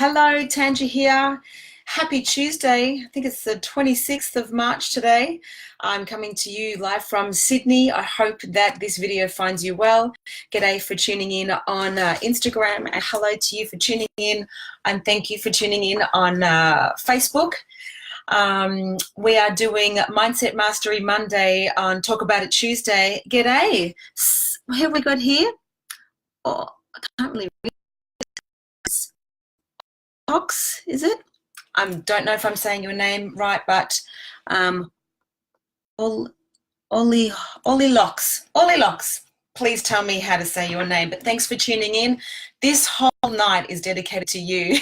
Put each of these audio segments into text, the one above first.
Hello, Tanja here. Happy Tuesday. I think it's the 26th of March today. I'm coming to you live from Sydney. I hope that this video finds you well. G'day for tuning in on Instagram, and hello to you for tuning in, and thank you for tuning in on Facebook. We are doing Mindset Mastery Monday on Talk About It Tuesday. G'day. What have we got here? Oh, I can't really read. Ox, is it? I don't know if I'm saying your name right, but Ollie Locks. Please tell me how to say your name. But thanks for tuning in. This whole night is dedicated to you.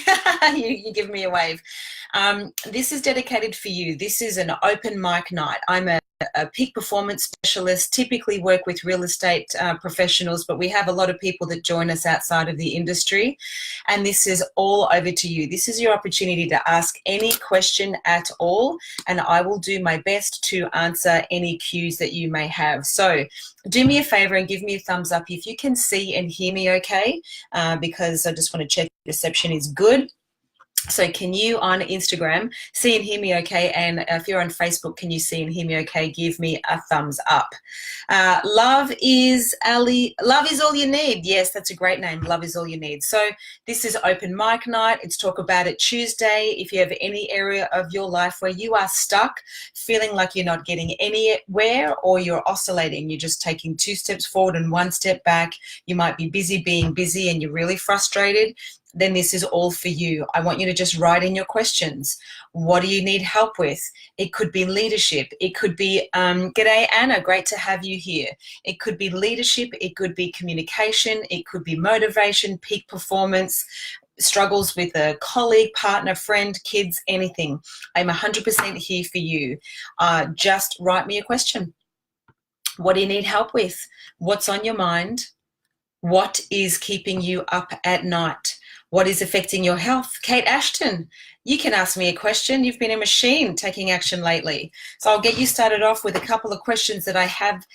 you give me a wave. This is dedicated for you. This is an open mic night. I'm a peak performance specialist, typically work with real estate professionals, but we have a lot of people that join us outside of the industry, and this is all over to you. This is your opportunity to ask any question at all, and I will do my best to answer any cues that you may have. So do me a favor and give me a thumbs up if you can see and hear me okay, because I just want to check the reception is good. So can you on Instagram see and hear me okay? And if you're on Facebook, can you see and hear me okay? Give me a thumbs up. Love is all you need. Yes, that's a great name. Love is all you need. So this is open mic night. It's Talk About It Tuesday. If you have any area of your life where you are stuck, feeling like you're not getting anywhere, or you're oscillating, you're just taking 2 steps forward and 1 step back, you might be busy being busy and you're really frustrated, then this is all for you. I want you to just write in your questions. What do you need help with? It could be leadership. It could be, g'day Anna, great to have you here. It could be leadership. It could be communication. It could be motivation, peak performance, struggles with a colleague, partner, friend, kids, anything. I'm 100% here for you. Just write me a question. What do you need help with? What's on your mind? What is keeping you up at night? What is affecting your health? Kate Ashton, you can ask me a question. You've been a machine taking action lately. So I'll get you started off with a couple of questions that I have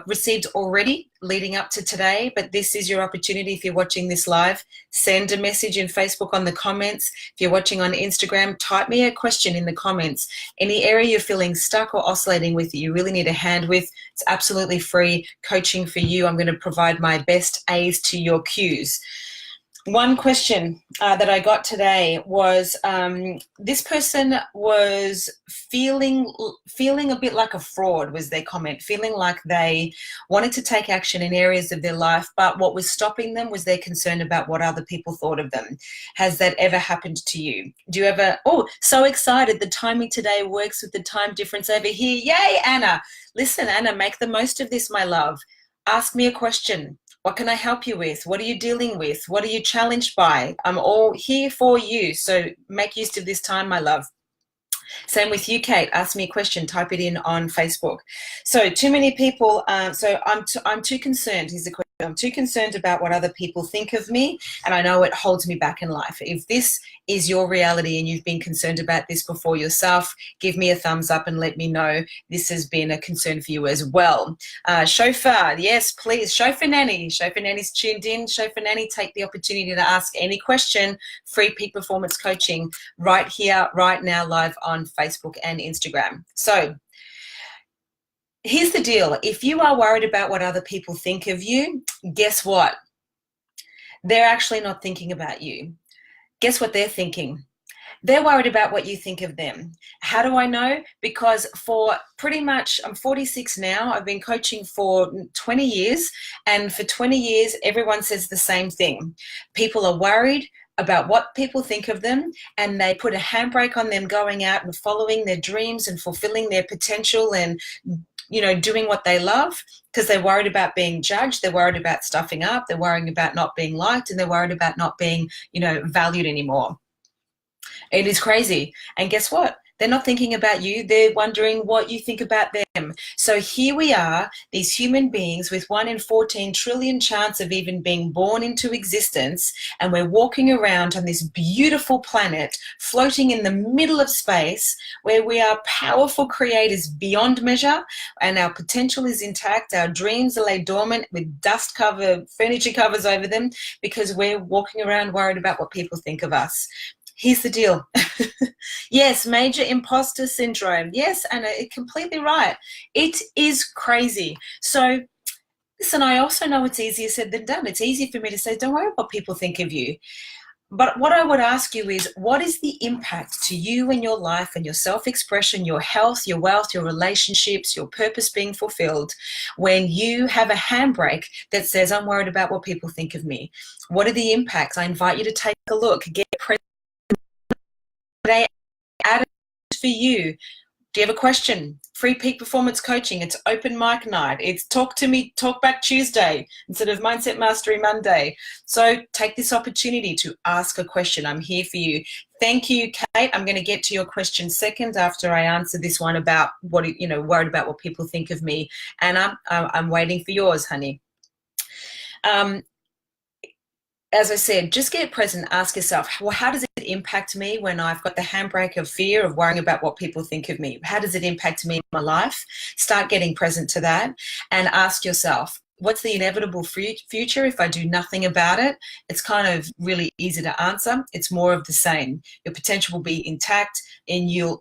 received already leading up to today, but this is your opportunity. If you're watching this live, send a message in Facebook on the comments. If you're watching on Instagram, type me a question in the comments. Any area you're feeling stuck or oscillating with that you really need a hand with, it's absolutely free coaching for you. I'm going to provide my best A's to your Q's. One question that I got today was this person was feeling a bit like a fraud, was their comment, feeling like they wanted to take action in areas of their life, but what was stopping them was their concern about what other people thought of them. Has that ever happened to you? Do you ever, oh, so excited, the timing today works with the time difference over here. Yay, Anna. Listen, Anna, make the most of this, my love. Ask me a question. What can I help you with? What are you dealing with? What are you challenged by? I'm all here for you. So make use of this time, my love. Same with you, Kate. Ask me a question. Type it in on Facebook. So too many people. So I'm too concerned. Here's the question. I'm too concerned about what other people think of me, and I know it holds me back in life. If this is your reality and you've been concerned about this before yourself, give me a thumbs up and let me know this has been a concern for you as well. Chauffeur, yes, please. Chauffeur Nanny. Chauffeur Nanny's tuned in. Chauffeur Nanny, take the opportunity to ask any question. Free peak performance coaching right here, right now, live on Facebook and Instagram. So here's the deal. If you are worried about what other people think of you, guess what? They're actually not thinking about you. Guess what they're thinking? They're worried about what you think of them. How do I know? Because for pretty much, I'm 46 now. I've been coaching for 20 years. And for 20 years, everyone says the same thing. People are worried about what people think of them, and they put a handbrake on them going out and following their dreams and fulfilling their potential and, you know, doing what they love, because they're worried about being judged. They're worried about stuffing up. They're worrying about not being liked, and they're worried about not being, you know, valued anymore. It is crazy. And guess what? They're not thinking about you. They're wondering what you think about them. So here we are, these human beings with 1 in 14 trillion chance of even being born into existence, and we're walking around on this beautiful planet, floating in the middle of space, where we are powerful creators beyond measure, and our potential is intact. Our dreams are laid dormant with dust cover, furniture covers over them, because we're walking around worried about what people think of us. Here's the deal. Yes, major imposter syndrome. Yes, Anna, completely right. It is crazy. So listen, I also know it's easier said than done. It's easy for me to say, don't worry what people think of you. But what I would ask you is, what is the impact to you and your life and your self-expression, your health, your wealth, your relationships, your purpose being fulfilled when you have a handbrake that says, I'm worried about what people think of me? What are the impacts? I invite you to take a look, get today added for you. Do you have a question? Free peak performance coaching. It's open mic night. It's talk to me, talk back Tuesday instead of Mindset Mastery Monday. So take this opportunity to ask a question. I'm here for you. Thank you, Kate. I'm going to get to your question second after I answer this one about what, worried about what people think of me. And I'm waiting for yours, honey. As I said, just get present, ask yourself, well, how does it impact me when I've got the handbrake of fear of worrying about what people think of me? How does it impact me in my life? Start getting present to that and ask yourself, what's the inevitable future if I do nothing about it? It's kind of really easy to answer. It's more of the same. Your potential will be intact, and you'll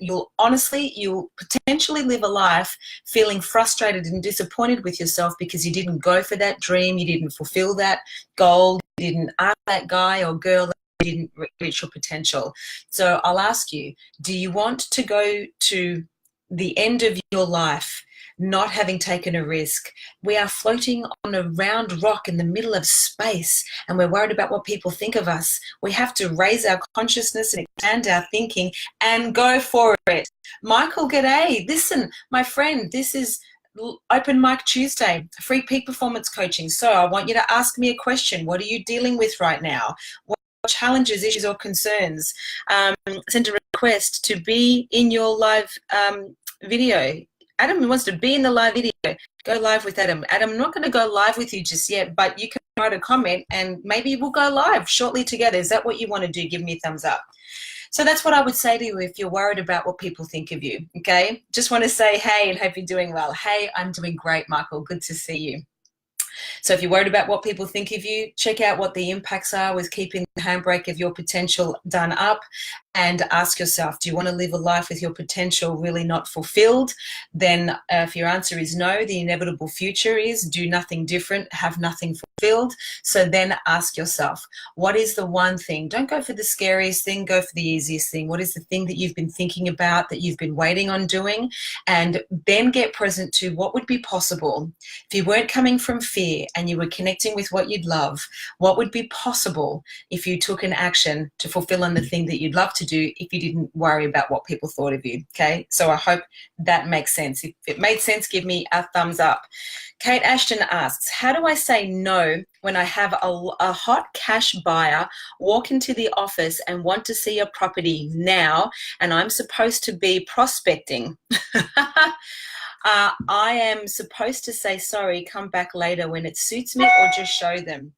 potentially live a life feeling frustrated and disappointed with yourself because you didn't go for that dream, you didn't fulfill that goal, you didn't ask that guy or girl that you didn't reach your potential. So I'll ask you, do you want to go to the end of your life not having taken a risk? We are floating on a round rock in the middle of space, and we're worried about what people think of us. We have to raise our consciousness and expand our thinking and go for it. Michael, g'day. Listen, my friend, this is Open Mic Tuesday, free peak performance coaching. So I want you to ask me a question. What are you dealing with right now? What challenges, issues, or concerns? Send a request to be in your live video. Adam wants to be in the live video. Go live with Adam. Adam, I'm not going to go live with you just yet, but you can write a comment and maybe we'll go live shortly together. Is that what you want to do? Give me a thumbs up. So that's what I would say to you if you're worried about what people think of you, okay? Just want to say hey and hope you're doing well. Hey, I'm doing great, Michael. Good to see you. So if you're worried about what people think of you, check out what the impacts are with keeping the handbrake of your potential done up, and ask yourself, do you want to live a life with your potential really not fulfilled? Then if your answer is no, the inevitable future is do nothing different, have nothing fulfilled. So then ask yourself, what is the one thing? Don't go for the scariest thing, go for the easiest thing. What is the thing that you've been thinking about, that you've been waiting on doing? And then get present to what would be possible if you weren't coming from fear and you were connecting with what you'd love. What would be possible if you took an action to fulfill on the thing that you'd love to do if you didn't worry about what people thought of you? Okay, so I hope that makes sense. If it made sense, give me a thumbs up. Kate Ashton asks, how do I say no when I have a hot cash buyer walk into the office and want to see a property now and I'm supposed to be prospecting? I am supposed to say, sorry, come back later when it suits me, or just show them?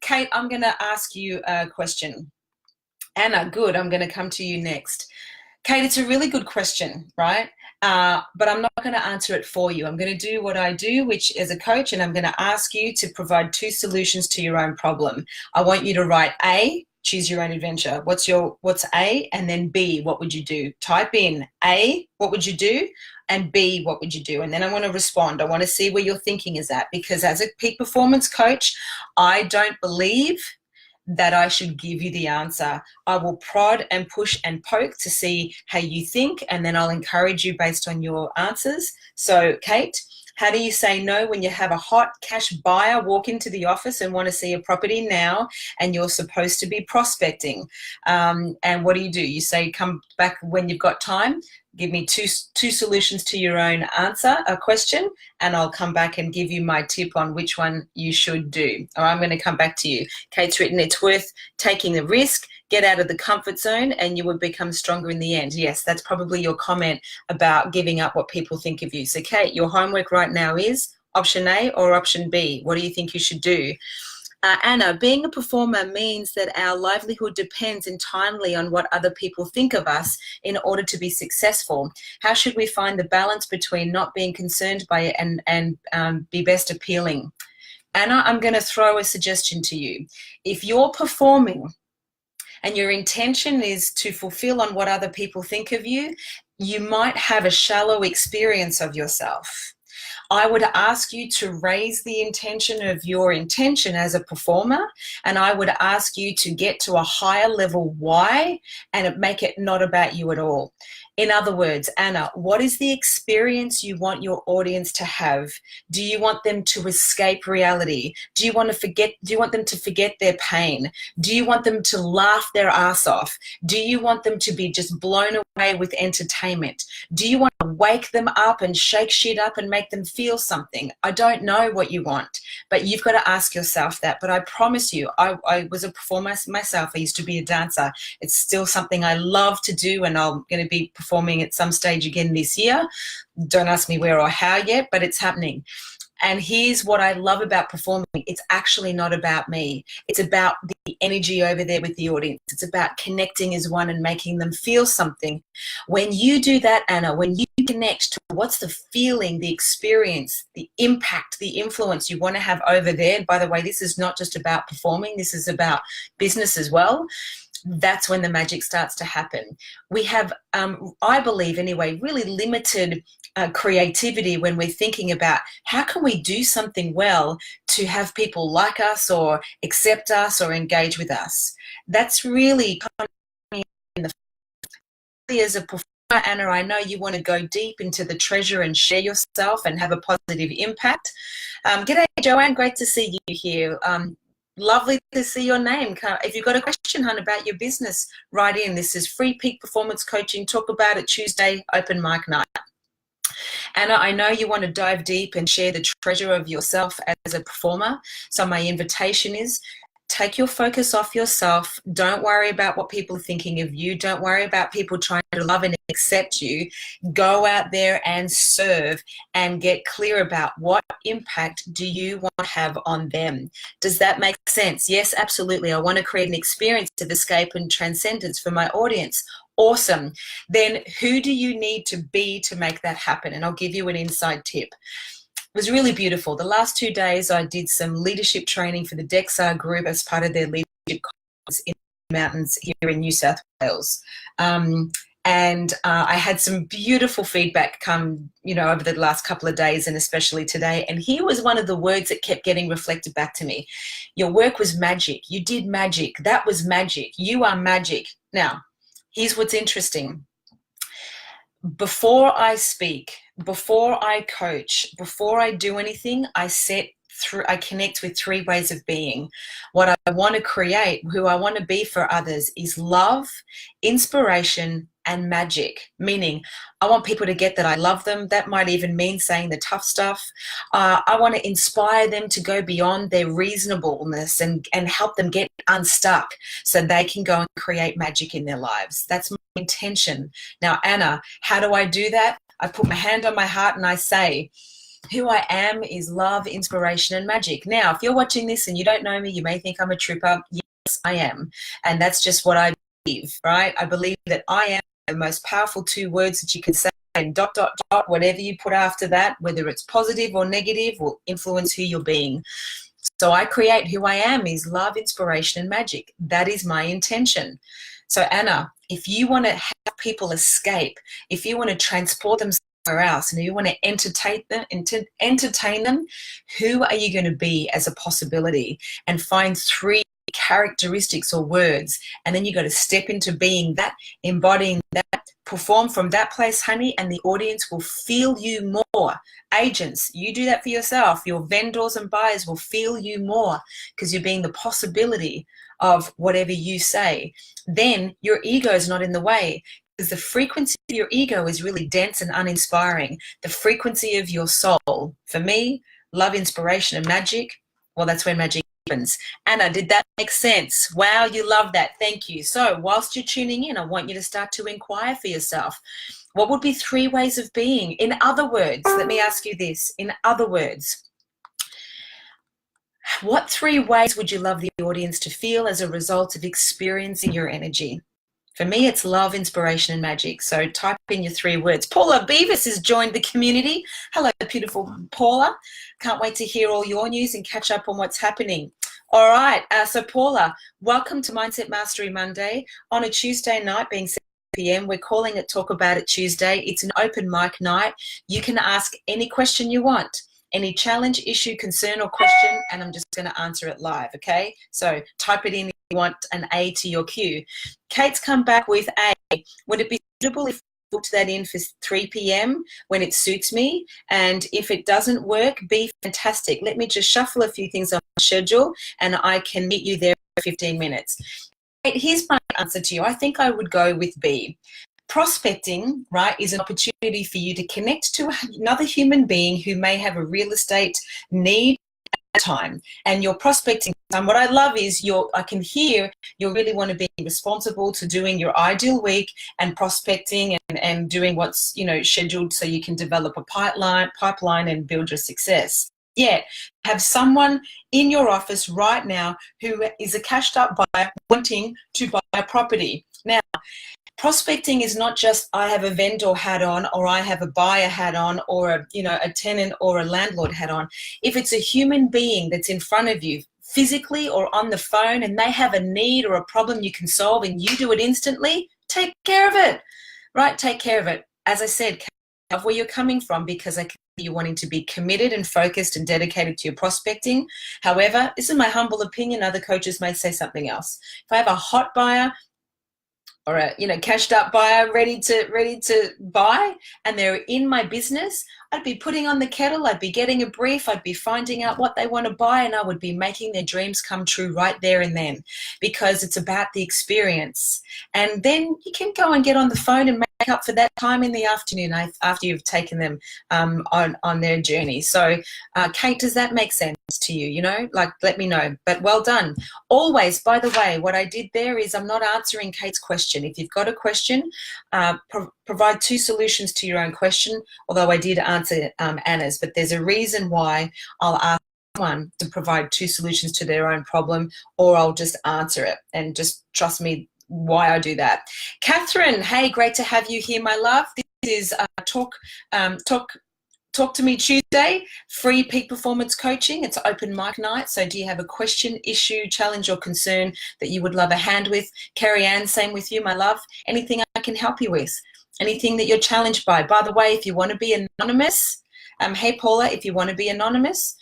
Kate, I'm going to ask you a question. Anna, good. I'm going to come to you next. Kate, it's a really good question, right? But I'm not going to answer it for you. I'm going to do what I do, which is a coach, and I'm going to ask you to provide 2 solutions to your own problem. I want you to write A, choose your own adventure. What's A? And then B, what would you do? Type in A, what would you do? And B, what would you do? And then I want to respond. I want to see where your thinking is at, because as a peak performance coach, I don't believe that I should give you the answer. I will prod and push and poke to see how you think, and then I'll encourage you based on your answers. So, Kate, how do you say no when you have a hot cash buyer walk into the office and want to see a property now and you're supposed to be prospecting? And what do? You say come back when you've got time. Give me two solutions to your own answer, a question, and I'll come back and give you my tip on which one you should do. Or I'm going to come back to you. Kate's written, it's worth taking the risk. get out of the comfort zone and you would become stronger in the end. Yes, that's probably your comment about giving up what people think of you. So Kate, your homework right now is option A or option B. What do you think you should do? Anna, being a performer means that our livelihood depends entirely on what other people think of us in order to be successful. How should we find the balance between not being concerned by it and be best appealing? Anna, I'm going to throw a suggestion to you. If you're performing and your intention is to fulfill on what other people think of you, you might have a shallow experience of yourself. I would ask you to raise the intention of your intention as a performer, and I would ask you to get to a higher level why and make it not about you at all. In other words, Anna, what is the experience you want your audience to have? Do you want them to escape reality? Do you want them to forget their pain? Do you want them to laugh their ass off? Do you want them to be just blown away with entertainment? Do you want to wake them up and shake shit up and make them feel something? I don't know what you want, but you've got to ask yourself that. But I promise you, I was a performer myself. I used to be a dancer. It's still something I love to do, and I'm going to be performing at some stage again this year. Don't ask me where or how yet, but it's happening. And here's what I love about performing. It's actually not about me. It's about the energy over there with the audience. It's about connecting as one and making them feel something. When you do that, Anna, when you connect to what's the feeling, the experience, the impact, the influence you want to have over there, and by the way, this is not just about performing, this is about business as well. That's when the magic starts to happen. We have, I believe anyway, really limited creativity when we're thinking about how can we do something well to have people like us or accept us or engage with us. That's really kind of in the as a performer, Anna, I know you want to go deep into the treasure and share yourself and have a positive impact. G'day, Joanne. Great to see you here. Lovely to see your name. If you've got a question, hun, about your business, write in. This is free peak performance coaching. Talk about it Tuesday, open mic night. Anna, I know you want to dive deep and share the treasure of yourself as a performer. So my invitation is take your focus off yourself. Don't worry about what people are thinking of you. Don't worry about people trying to love and accept you. Go out there and serve and get clear about what impact do you want to have on them. Does that make sense? Yes, absolutely. I want to create an experience of escape and transcendence for my audience. Awesome. Then who do you need to be to make that happen? And I'll give you an inside tip. It was really beautiful. The last 2 days I did some leadership training for the DEXA group as part of their leadership conference in the mountains here in New South Wales. I had some beautiful feedback come, over the last couple of days and especially today. And here was one of the words that kept getting reflected back to me. Your work was magic. You did magic. That was magic. You are magic. Now, here's what's interesting. Before I speak, before I coach, before I do anything, I connect with 3 ways of being. What I want to create, who I want to be for others is love, inspiration, and magic, meaning I want people to get that I love them. That might even mean saying the tough stuff. I want to inspire them to go beyond their reasonableness and help them get unstuck so they can go and create magic in their lives. That's my intention. Now, Anna, how do I do that? I put my hand on my heart and I say, who I am is love, inspiration, and magic. Now, if you're watching this and you don't know me, you may think I'm a trooper. Yes, I am. And that's just what I believe, right? I believe that I am the most powerful 2 words that you can say, and ... whatever you put after that, whether it's positive or negative, will influence who you're being. So I create who I am is love, inspiration, and magic. That is my intention. So Anna, if you want to have people escape, if you want to transport them somewhere else, and you want to entertain them, who are you going to be as a possibility? And find 3 characteristics or words, and then you got to step into being that, embodying that, perform from that place, honey, and the audience will feel you more. Agents, you do that for yourself. Your vendors and buyers will feel you more because you're being the possibility of whatever you say. Then your ego is not in the way, because the frequency of your ego is really dense and uninspiring. The frequency of your soul, for me, love, inspiration, and magic, well, that's where magic happens. Anna, did that make sense? Wow, you love that. Thank you. So whilst you're tuning in, I want you to start to inquire for yourself. What would be 3 ways of being? In other words, let me ask you this. In other words, what 3 ways would you love the audience to feel as a result of experiencing your energy? For me, it's love, inspiration, and magic. So type in your 3 words. Paula Beavis has joined the community. Hello, beautiful Paula. Can't wait to hear all your news and catch up on what's happening. All right. So Paula, welcome to Mindset Mastery Monday. On a Tuesday night, being 7 p.m, we're calling it Talk About It Tuesday. It's an open mic night. You can ask any question you want. Any challenge, issue, concern, or question, and I'm just going to answer it live, okay? So type it in if you want an A to your Q. Kate's come back with A. Would it be suitable if I booked that in for 3 p.m. when it suits me? And if it doesn't work, B, fantastic. Let me just shuffle a few things on my schedule, and I can meet you there for 15 minutes. Kate, here's my answer to you. I think I would go with B. Prospecting, right, is an opportunity for you to connect to another human being who may have a real estate need at the time. And your prospecting, and what I love is I can hear you really want to be responsible to doing your ideal week and prospecting and doing what's, scheduled so you can develop a pipeline and build your success. Yet, have someone in your office right now who is a cashed up buyer wanting to buy a property. Now, prospecting is not just I have a vendor hat on or I have a buyer hat on or a tenant or a landlord hat on. If it's a human being that's in front of you physically or on the phone and they have a need or a problem you can solve and you do it instantly, take care of it, right? Take care of it. As I said, of where you're coming from, because I can see you wanting to be committed and focused and dedicated to your prospecting. However, this is my humble opinion. Other coaches may say something else. If I have a hot buyer or a cashed up buyer ready to buy and they're in my business, I'd be putting on the kettle, I'd be getting a brief, I'd be finding out what they want to buy, and I would be making their dreams come true right there and then, because it's about the experience. And then you can go and get on the phone and make up for that time in the afternoon after you've taken them on their journey. So Kate, does that make sense to you? Let me know. But well done. Always, by the way, what I did there is I'm not answering Kate's question. If you've got a question, provide 2 solutions to your own question, although I did answer Anna's, but there's a reason why I'll ask someone to provide 2 solutions to their own problem, or I'll just answer it, and just trust me why I do that. Catherine, hey, great to have you here, my love. This is Talk to Me Tuesday, free peak performance coaching. It's open mic night. So do you have a question, issue, challenge, or concern that you would love a hand with? Carrie Ann, same with you, my love. Anything I can help you with? Anything that you're challenged by? By the way, if you want to be anonymous, hey Paula, if you want to be anonymous,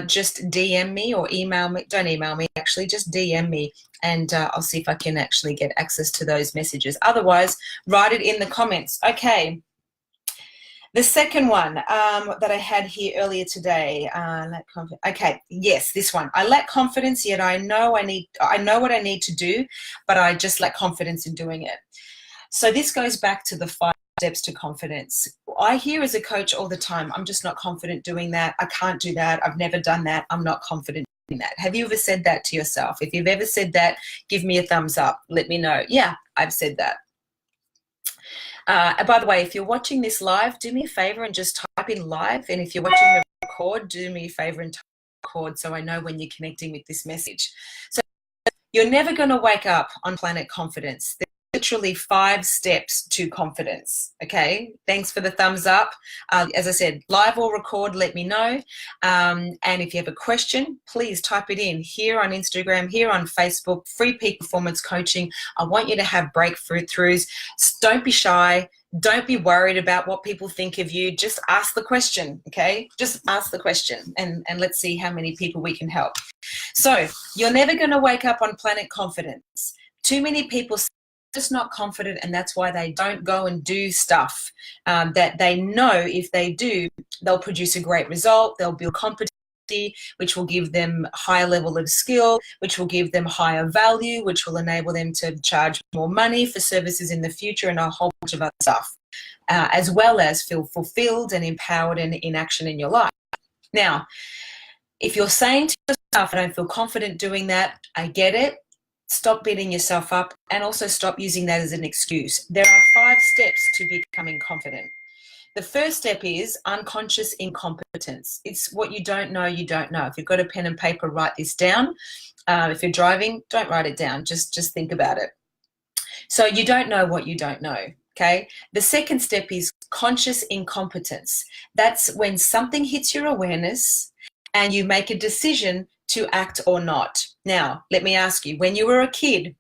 just DM me or email me. Don't email me, actually, just DM me, and I'll see if I can actually get access to those messages. Otherwise, write it in the comments. Okay. The second one that I had here earlier today, okay, yes, this one. I lack confidence, yet I know what I need to do, but I just lack confidence in doing it. So this goes back to the 5 steps to confidence. I hear as a coach all the time, I'm just not confident doing that. I can't do that. I've never done that. I'm not confident in that. Have you ever said that to yourself? If you've ever said that, give me a thumbs up. Let me know. Yeah, I've said that. And by the way, if you're watching this live, do me a favor and just type in live. And if you're watching the record, do me a favor and type record so I know when you're connecting with this message. So you're never going to wake up on planet confidence. There's literally 5 steps to confidence. Okay, thanks for the thumbs up. As I said, live or record, let me know. And if you have a question, please type it in here on Instagram, here on Facebook, free peak performance coaching. I want you to have breakthroughs. Don't be shy. Don't be worried about what people think of you. Just ask the question, okay? Just ask the question, and let's see how many people we can help. So you're never going to wake up on planet confidence. Too many people just not confident, and that's why they don't go and do stuff that they know if they do, they'll produce a great result, they'll build competency, which will give them a higher level of skill, which will give them higher value, which will enable them to charge more money for services in the future, and a whole bunch of other stuff, as well as feel fulfilled and empowered and in action in your life. Now, if you're saying to yourself, I don't feel confident doing that. I get it. Stop beating yourself up, and also stop using that as an excuse. There are 5 steps to becoming confident. The first step is unconscious incompetence. It's what you don't know, you don't know. If you've got a pen and paper, write this down. If you're driving, don't write it down. Just think about it. So you don't know what you don't know, okay? The second step is conscious incompetence. That's when something hits your awareness and you make a decision to act or not. Now, let me ask you, when you were a kid,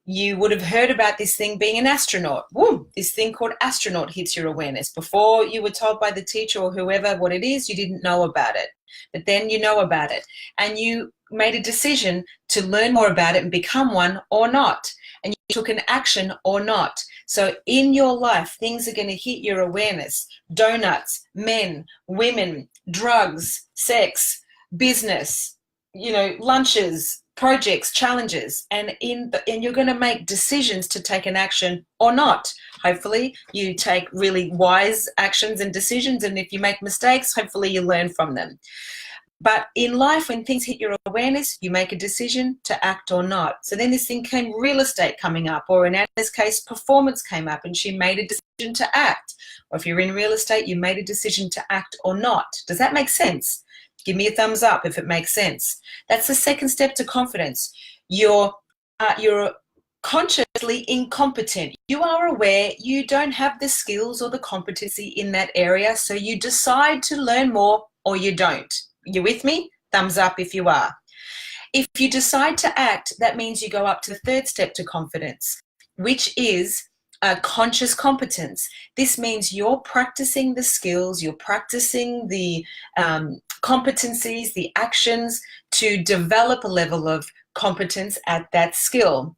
you would have heard about this thing being an astronaut. Woo, this thing called astronaut hits your awareness. Before you were told by the teacher or whoever what it is, you didn't know about it. But then you know about it. And you made a decision to learn more about it and become one or not. And you took an action or not. So in your life, things are going to hit your awareness. Donuts, men, women, drugs, sex, business, lunches, projects, challenges, and you're going to make decisions to take an action or not. Hopefully you take really wise actions and decisions, and if you make mistakes, hopefully you learn from them. But in life, when things hit your awareness, you make a decision to act or not. So then this thing came, real estate coming up, or in Anna's case, performance came up and she made a decision to act. Or if you're in real estate, you made a decision to act or not. Does that make sense? Give me a thumbs up if it makes sense. That's the second step to confidence. You're consciously incompetent. You are aware you don't have the skills or the competency in that area, so you decide to learn more or you don't. You with me? Thumbs up if you are. If you decide to act, that means you go up to the third step to confidence, which is conscious competence. This means you're practicing the skills, you're practicing the competencies, the actions to develop a level of competence at that skill.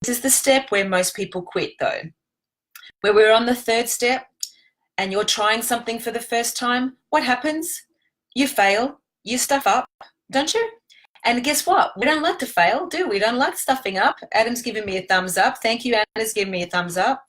This is the step where most people quit, though. Where we're on the third step and you're trying something for the first time, what happens? You fail, you stuff up, don't you? And guess what? We don't like to fail, do we? We don't like stuffing up. Adam's giving me a thumbs up. Thank you, Anna's giving me a thumbs up.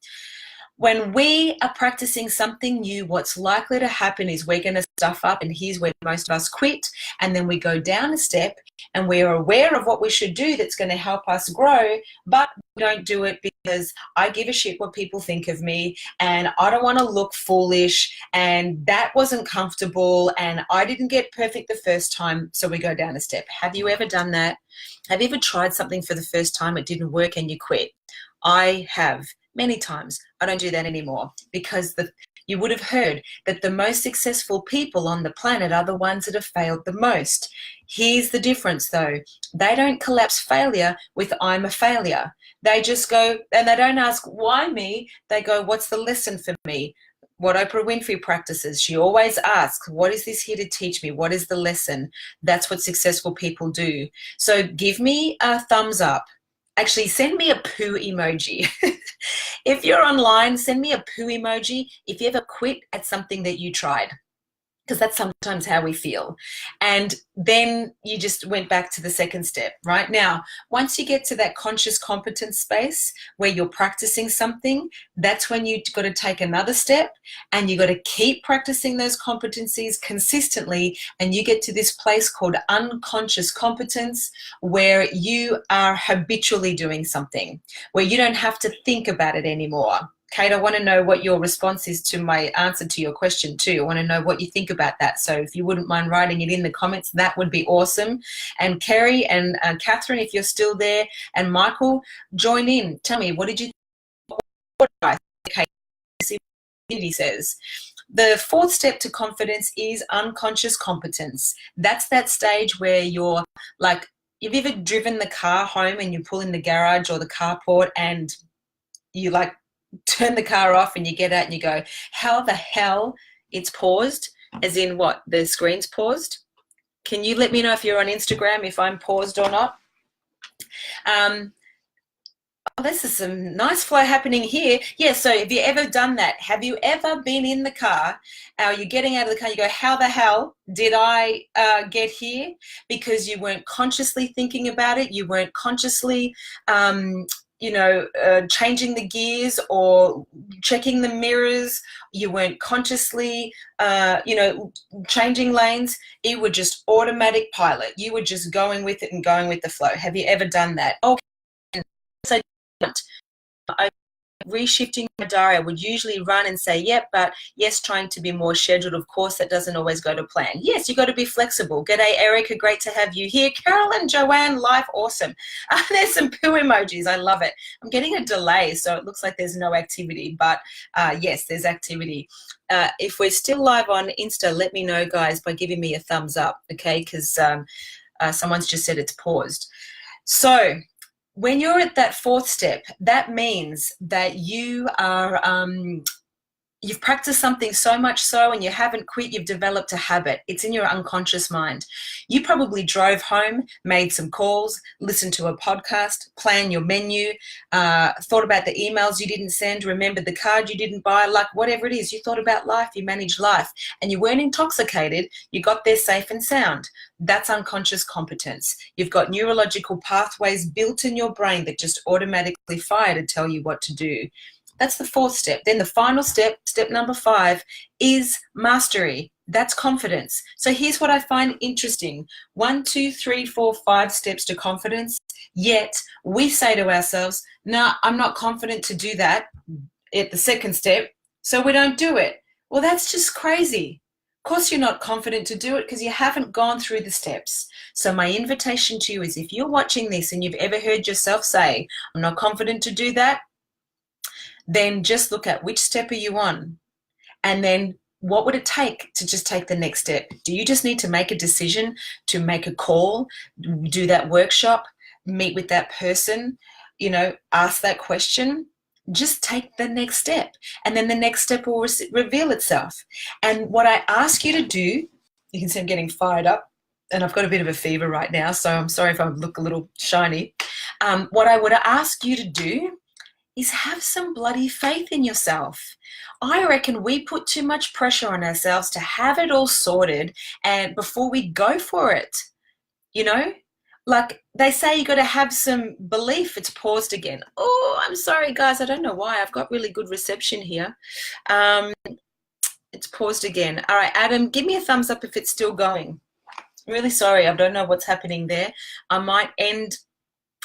When we are practicing something new, what's likely to happen is we're going to stuff up, and here's where most of us quit, and then we go down a step and we're aware of what we should do that's going to help us grow, but we don't do it because I give a shit what people think of me and I don't want to look foolish and that wasn't comfortable and I didn't get perfect the first time, so we go down a step. Have you ever done that? Have you ever tried something for the first time, it didn't work and you quit? I have. Many times. I don't do that anymore because you would have heard that the most successful people on the planet are the ones that have failed the most. Here's the difference though. They don't collapse failure with I'm a failure. They just go, and they don't ask why me, they go, what's the lesson for me? What Oprah Winfrey practices, she always asks, what is this here to teach me? What is the lesson? That's what successful people do. So give me a thumbs up. Actually, send me a poo emoji. If you're online, send me a poo emoji if you ever quit at something that you tried, because that's sometimes how we feel. And then you just went back to the second step. Right now, once you get to that conscious competence space where you're practicing something, that's when you've got to take another step and you've got to keep practicing those competencies consistently, and you get to this place called unconscious competence where you are habitually doing something, where you don't have to think about it anymore. Kate, I want to know what your response is to my answer to your question too. I want to know what you think about that. So if you wouldn't mind writing it in the comments, that would be awesome. And Kerry and Catherine, if you're still there, and Michael, join in. Tell me, what did you think? What advice Kate says? The fourth step to confidence is unconscious competence. That's that stage where you're like, you've ever driven the car home and you pull in the garage or the carport and you like turn the car off and you get out and you go, how the hell it's paused? As in what? The screen's paused? Can you let me know if you're on Instagram, if I'm paused or not? This is some nice flow happening here. Yeah, so have you ever done that? Have you ever been in the car, you're getting out of the car, you go, how the hell did I get here? Because you weren't consciously thinking about it. You weren't consciously changing the gears or checking the mirrors. You weren't consciously, changing lanes. It would just automatic pilot. You were just going with it and going with the flow. Have you ever done that? Okay. So I reshifting my diary, I would usually run and say, yep, but yes, trying to be more scheduled. Of course, that doesn't always go to plan. Yes, you got to be flexible. G'day, Erica. Great to have you here. Carolyn, Joanne, life, awesome. There's some poo emojis. I love it. I'm getting a delay, so it looks like there's no activity, but yes, there's activity. If we're still live on Insta, let me know, guys, by giving me a thumbs up, okay? Because someone's just said it's paused. So when you're at that fourth step, that means that you are, you've practiced something so much so and you haven't quit, you've developed a habit. It's in your unconscious mind. You probably drove home, made some calls, listened to a podcast, planned your menu, thought about the emails you didn't send, remembered the card you didn't buy, like whatever it is. You thought about life, you managed life, and you weren't intoxicated. You got there safe and sound. That's unconscious competence. You've got neurological pathways built in your brain that just automatically fire to tell you what to do. That's the fourth step. Then the final step, step number 5, is mastery. That's confidence. So here's what I find interesting. 1, 2, 3, 4, 5 steps to confidence. Yet we say to ourselves, no, I'm not confident to do that at the second step, so we don't do it. Well, that's just crazy. Of course you're not confident to do it because you haven't gone through the steps. So my invitation to you is, if you're watching this and you've ever heard yourself say, I'm not confident to do that, then just look at which step are you on, and then what would it take to just take the next step? Do you just need to make a decision, to make a call, do that workshop, meet with that person, ask that question? Just take the next step, and then the next step will reveal itself. And what I ask you to do, you can see I'm getting fired up, and I've got a bit of a fever right now, so I'm sorry if I look a little shiny. What I would ask you to do is have some bloody faith in yourself. I reckon we put too much pressure on ourselves to have it all sorted and before we go for it. Like they say, you got to have some belief. It's paused again. Oh, I'm sorry, guys. I don't know why. I've got really good reception here. It's paused again. All right, Adam, give me a thumbs up if it's still going. I'm really sorry. I don't know what's happening there. I might end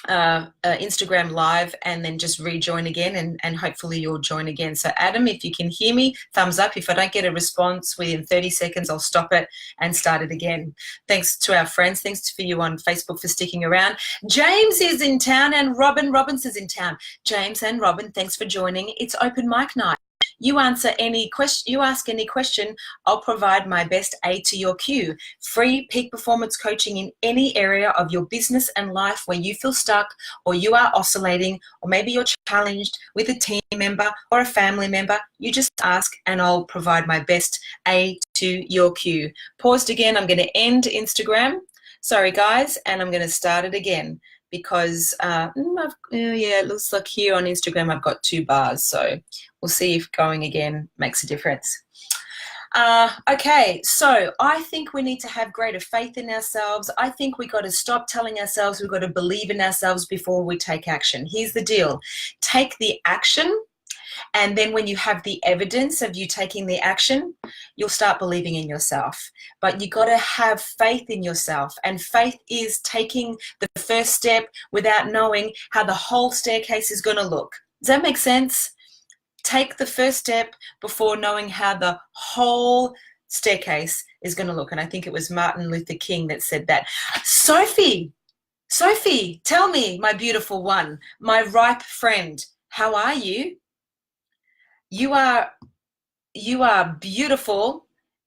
Instagram live and then just rejoin again, and hopefully you'll join again. So Adam, if you can hear me, thumbs up. If I don't get a response within 30 seconds, I'll stop it and start it again. Thanks to our friends. Thanks for you on Facebook for sticking around. James is in town and Robin Robinson's in town. James and Robin, thanks for joining. It's open mic night. You answer any question, you ask any question, I'll provide my best aid to your cue. Free peak performance coaching in any area of your business and life where you feel stuck, or you are oscillating, or maybe you're challenged with a team member or a family member. You just ask and I'll provide my best aid to your cue. Paused again. I'm going to end Instagram. Sorry, guys, and I'm going to start it again. Because, it looks like here on Instagram I've got 2 bars, so we'll see if going again makes a difference. Okay, so I think we need to have greater faith in ourselves. I think we got to stop telling ourselves we've got to believe in ourselves before we take action. Here's the deal. Take the action, and then when you have the evidence of you taking the action, you'll start believing in yourself. But you got to have faith in yourself. And faith is taking the first step without knowing how the whole staircase is going to look. Does that make sense? Take the first step before knowing how the whole staircase is going to look. And I think it was Martin Luther King that said that. Sophie, tell me, my beautiful one, my ripe friend, how are you? You are beautiful,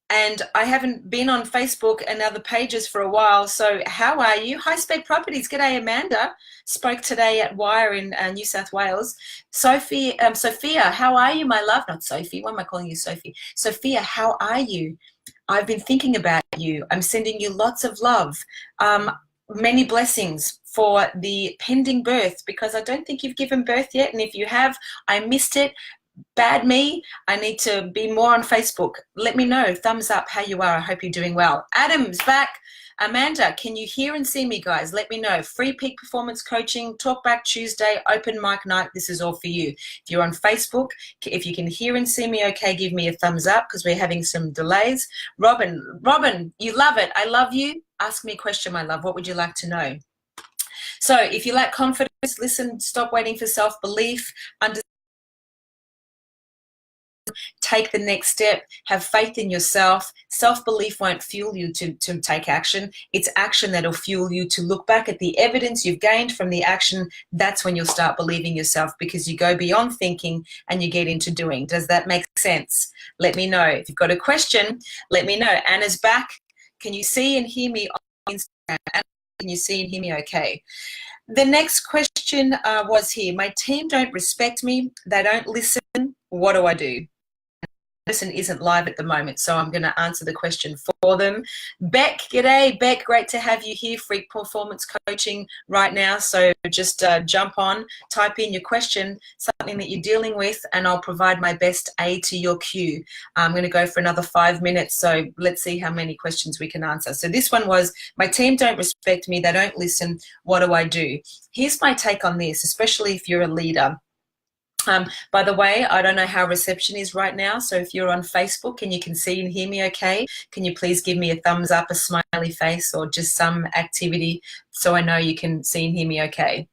and I haven't been on Facebook and other pages for a while, so how are you? High Spec Properties, g'day Amanda, spoke today at Wire in New South Wales. Sophia, how are you, my love? Not Sophie, why am I calling you Sophie? Sophia, how are you? I've been thinking about you. I'm sending you lots of love. Many blessings for the pending birth, because I don't think you've given birth yet, and if you have, I missed it. bad me. I need to be more on Facebook. Let me know. Thumbs up how you are. I hope you're doing well. Adam's back. Amanda, can you hear and see me, guys? Let me know. Free peak performance coaching, talk back Tuesday, open mic night. This is all for you. If you're on Facebook, if you can hear and see me okay, give me a thumbs up because we're having some delays. Robin, you love it. I love you. Ask me a question, my love. What would you like to know? So if you lack confidence, listen, stop waiting for self-belief, take the next step, have faith in yourself. Self-belief won't fuel you to take action. It's action that'll fuel you to look back at the evidence you've gained from the action. That's when you'll start believing yourself because you go beyond thinking and you get into doing. Does that make sense? Let me know. If you've got a question, let me know. Anna's back. Can you see and hear me on Instagram? Anna, can you see and hear me okay? The next question was here. My team don't respect me. They don't listen. What do I do? Person isn't live at the moment, so I'm going to answer the question for them. Beck, g'day. Beck, great to have you here. Free performance coaching right now, so just jump on, type in your question, something that you're dealing with, and I'll provide my best aid to your queue. I'm going to go for another 5 minutes, so let's see how many questions we can answer. So this one was, my team don't respect me, they don't listen, what do I do? Here's my take on this, especially if you're a leader. By the way, I don't know how reception is right now, so if you're on Facebook and you can see and hear me okay, can you please give me a thumbs up, a smiley face, or just some activity so I know you can see and hear me okay.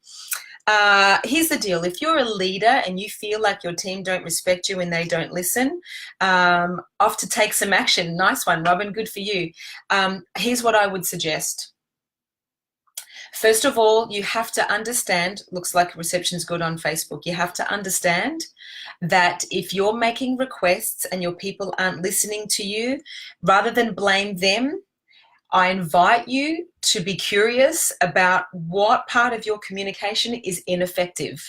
Here's the deal. If you're a leader and you feel like your team don't respect you and they don't listen, off to take some action. Nice one, Robin. Good for you. Here's what I would suggest. First of all, you have to understand, looks like reception's good on Facebook, you have to understand that if you're making requests and your people aren't listening to you, rather than blame them, I invite you to be curious about what part of your communication is ineffective.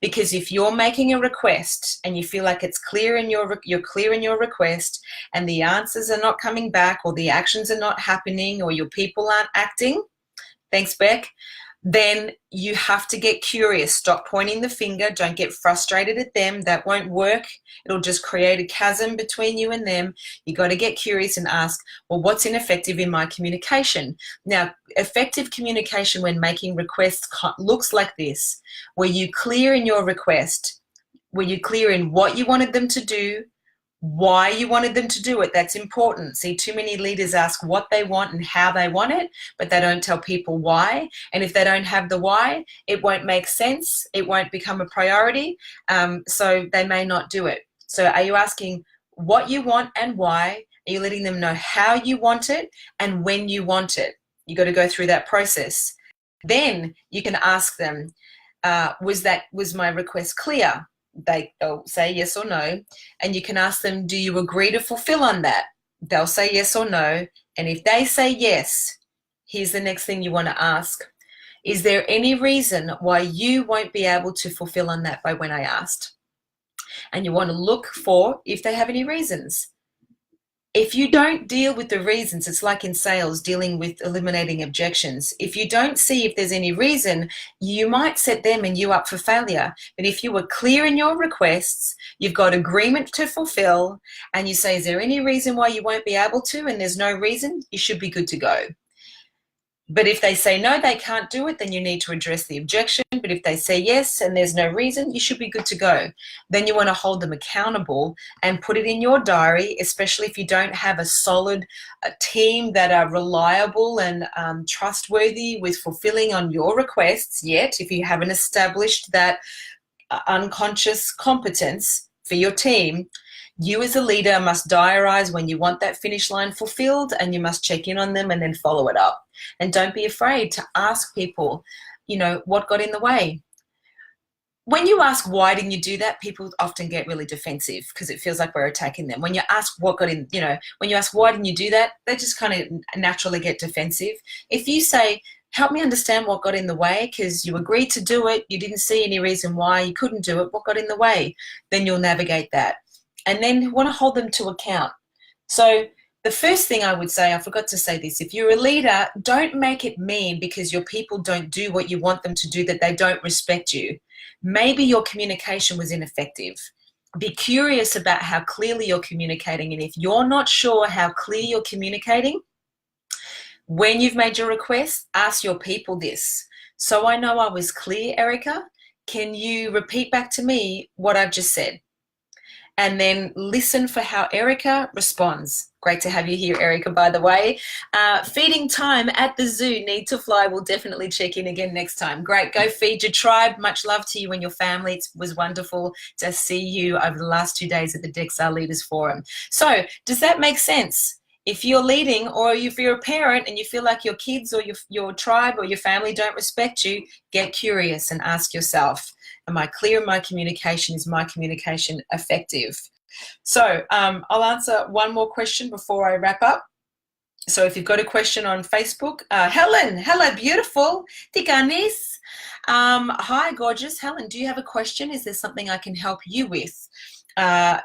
Because if you're making a request and you feel like it's clear in you're clear in your request and the answers are not coming back or the actions are not happening or your people aren't acting, thanks, Beck, then you have to get curious. Stop pointing the finger. Don't get frustrated at them. That won't work. It'll just create a chasm between you and them. You got to get curious and ask, well, what's ineffective in my communication? Now, effective communication when making requests looks like this, where you clear in your request, where you clear in what you wanted them to do, why you wanted them to do it. That's important. See, too many leaders ask what they want and how they want it, but they don't tell people why. And if they don't have the why, it won't make sense. It won't become a priority. So they may not do it. So are you asking what you want and why? Are you letting them know how you want it and when you want it? You got to go through that process. Then you can ask them, was my request clear? They'll say yes or no, and you can ask them, do you agree to fulfill on that? They'll say yes or no, and if they say yes, here's the next thing you want to ask. Is there any reason why you won't be able to fulfill on that by when I asked? And you want to look for if they have any reasons. If you don't deal with the reasons, it's like in sales, dealing with eliminating objections. If you don't see if there's any reason, you might set them and you up for failure. But if you were clear in your requests, you've got agreement to fulfill, and you say, is there any reason why you won't be able to? And there's no reason, you should be good to go. But if they say no, they can't do it, then you need to address the objection. But if they say yes and there's no reason, you should be good to go. Then you want to hold them accountable and put it in your diary, especially if you don't have a solid team that are reliable and trustworthy with fulfilling on your requests yet. If you haven't established that unconscious competence for your team, you as a leader must diarize when you want that finish line fulfilled, and you must check in on them and then follow it up. And don't be afraid to ask people, what got in the way? When you ask, why didn't you do that? People often get really defensive because it feels like we're attacking them. When you ask what got in, when you ask, why didn't you do that? They just kind of naturally get defensive. If you say, help me understand what got in the way, because you agreed to do it, you didn't see any reason why you couldn't do it, what got in the way? Then you'll navigate that. And then you want to hold them to account. So the first thing I would say, I forgot to say this, if you're a leader, don't make it mean because your people don't do what you want them to do that they don't respect you. Maybe your communication was ineffective. Be curious about how clearly you're communicating. And if you're not sure how clear you're communicating, when you've made your request, ask your people this. So I know I was clear, Erica. Can you repeat back to me what I've just said? And then listen for how Erica responds. Great to have you here, Erica, by the way. Feeding time at the zoo. Need to fly. We'll definitely check in again next time. Great. Go feed your tribe. Much love to you and your family. It was wonderful to see you over the last 2 days at the DEXA Leaders Forum. So does that make sense? If you're leading, or if you're a parent and you feel like your kids or your tribe or your family don't respect you, get curious and ask yourself, am I clear in my communication? Is my communication effective? So I'll answer one more question before I wrap up. So if you've got a question on Facebook, Helen, hello, beautiful. Tikanis. Hi, gorgeous. Helen, do you have a question? Is there something I can help you with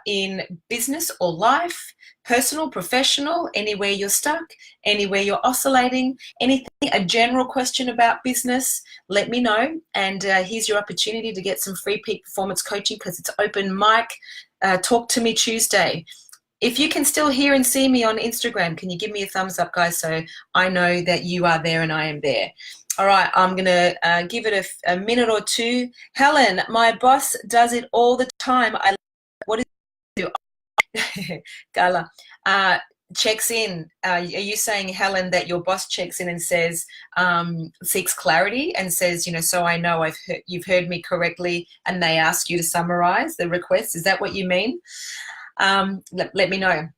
in business or life? Personal, professional, anywhere you're stuck, anywhere you're oscillating, anything, a general question about business, let me know. And here's your opportunity to get some free peak performance coaching, because it's open mic. Talk to me Tuesday. If you can still hear and see me on Instagram, can you give me a thumbs up, guys, so I know that you are there and I am there. All right, I'm going to give it a minute or two. Helen, my boss does it all the time. What is it? Gala, checks in. Are you saying, Helen, that your boss checks in and says, seeks clarity and says, so I know you've heard me correctly, and they ask you to summarize the request? Is that what you mean? Let me know.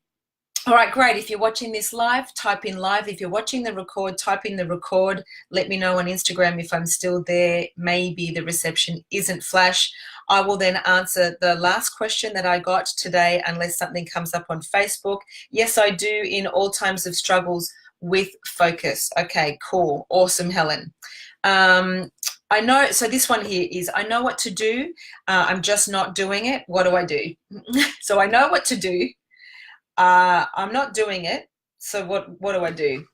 All right, great. If you're watching this live, type in live. If you're watching the record, type in the record. Let me know on Instagram if I'm still there. Maybe the reception isn't flash. I will then answer the last question that I got today, unless something comes up on Facebook. Yes, I do, in all times of struggles with focus. Okay, cool. Awesome, Helen. I know, so this one here is, I know what to do. I'm just not doing it. What do I do? So I know what to do. I'm not doing it. So what do I do?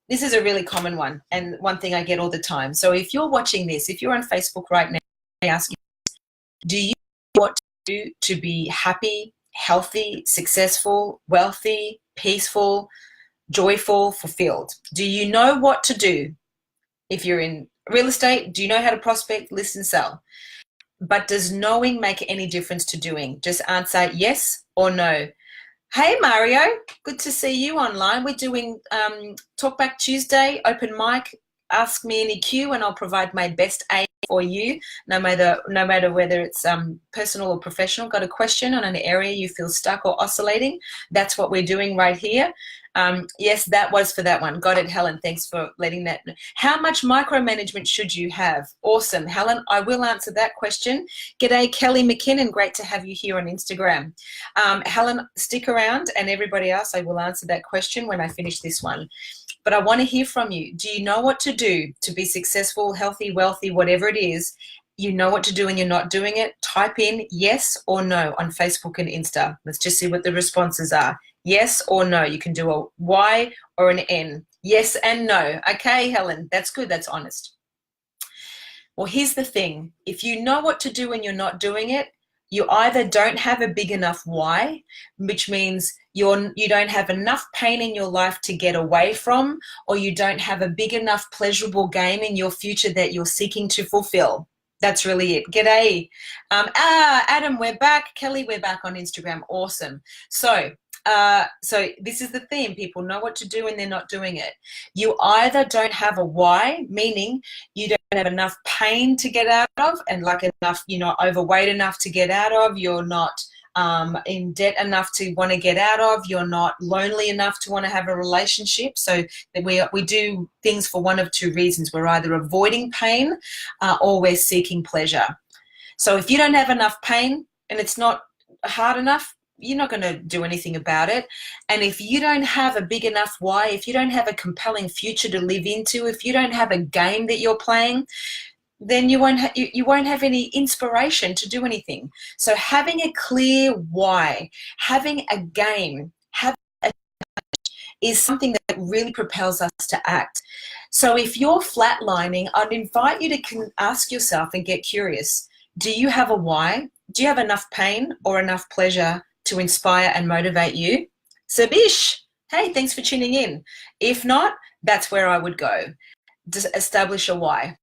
This is a really common one, and one thing I get all the time. So if you're watching this, if you're on Facebook right now, I ask you, do you know what to do to be happy, healthy, successful, wealthy, peaceful, joyful, fulfilled? Do you know what to do? If you're in real estate, do you know how to prospect, list, and sell? But does knowing make any difference to doing? Just answer yes or no. Hey, Mario, good to see you online. We're doing Talkback Tuesday, open mic, ask me any Q, and I'll provide my best aid for you, no matter whether it's personal or professional. Got a question on an area you feel stuck or oscillating? That's what we're doing right here. Yes, that was for that one. Got it, Helen. Thanks for letting that know. How much micromanagement should you have? Awesome, Helen. I will answer that question. G'day, Kelly McKinnon. Great to have you here on Instagram. Helen, stick around, and everybody else, I will answer that question when I finish this one. But I want to hear from you. Do you know what to do to be successful, healthy, wealthy, whatever it is? You know what to do and you're not doing it? Type in yes or no on Facebook and Insta. Let's just see what the responses are. Yes or no. You can do a Y or an N. Yes and no. Okay, Helen, that's good. That's honest. Well, here's the thing. If you know what to do and you're not doing it, you either don't have a big enough why, which means you don't have enough pain in your life to get away from, or you don't have a big enough pleasurable game in your future that you're seeking to fulfill. That's really it. G'day. Adam, we're back. Kelly, we're back on Instagram. Awesome. So this is the theme. People know what to do and they're not doing it. You either don't have a why, meaning you don't have enough pain to get out of, and like enough, overweight enough to get out of. You're not in debt enough to want to get out of. You're not lonely enough to want to have a relationship. So we do things for one of two reasons. We're either avoiding pain or we're seeking pleasure. So if you don't have enough pain and it's not hard enough, you're not going to do anything about it. And if you don't have a big enough why, if you don't have a compelling future to live into, if you don't have a game that you're playing, then you won't have any inspiration to do anything. So having a clear why, having a game, is something that really propels us to act. So if you're flatlining, I'd invite you to ask yourself and get curious. Do you have a why? Do you have enough pain or enough pleasure to inspire and motivate you? Sabish, hey, thanks for tuning in. If not, that's where I would go. Just establish a why.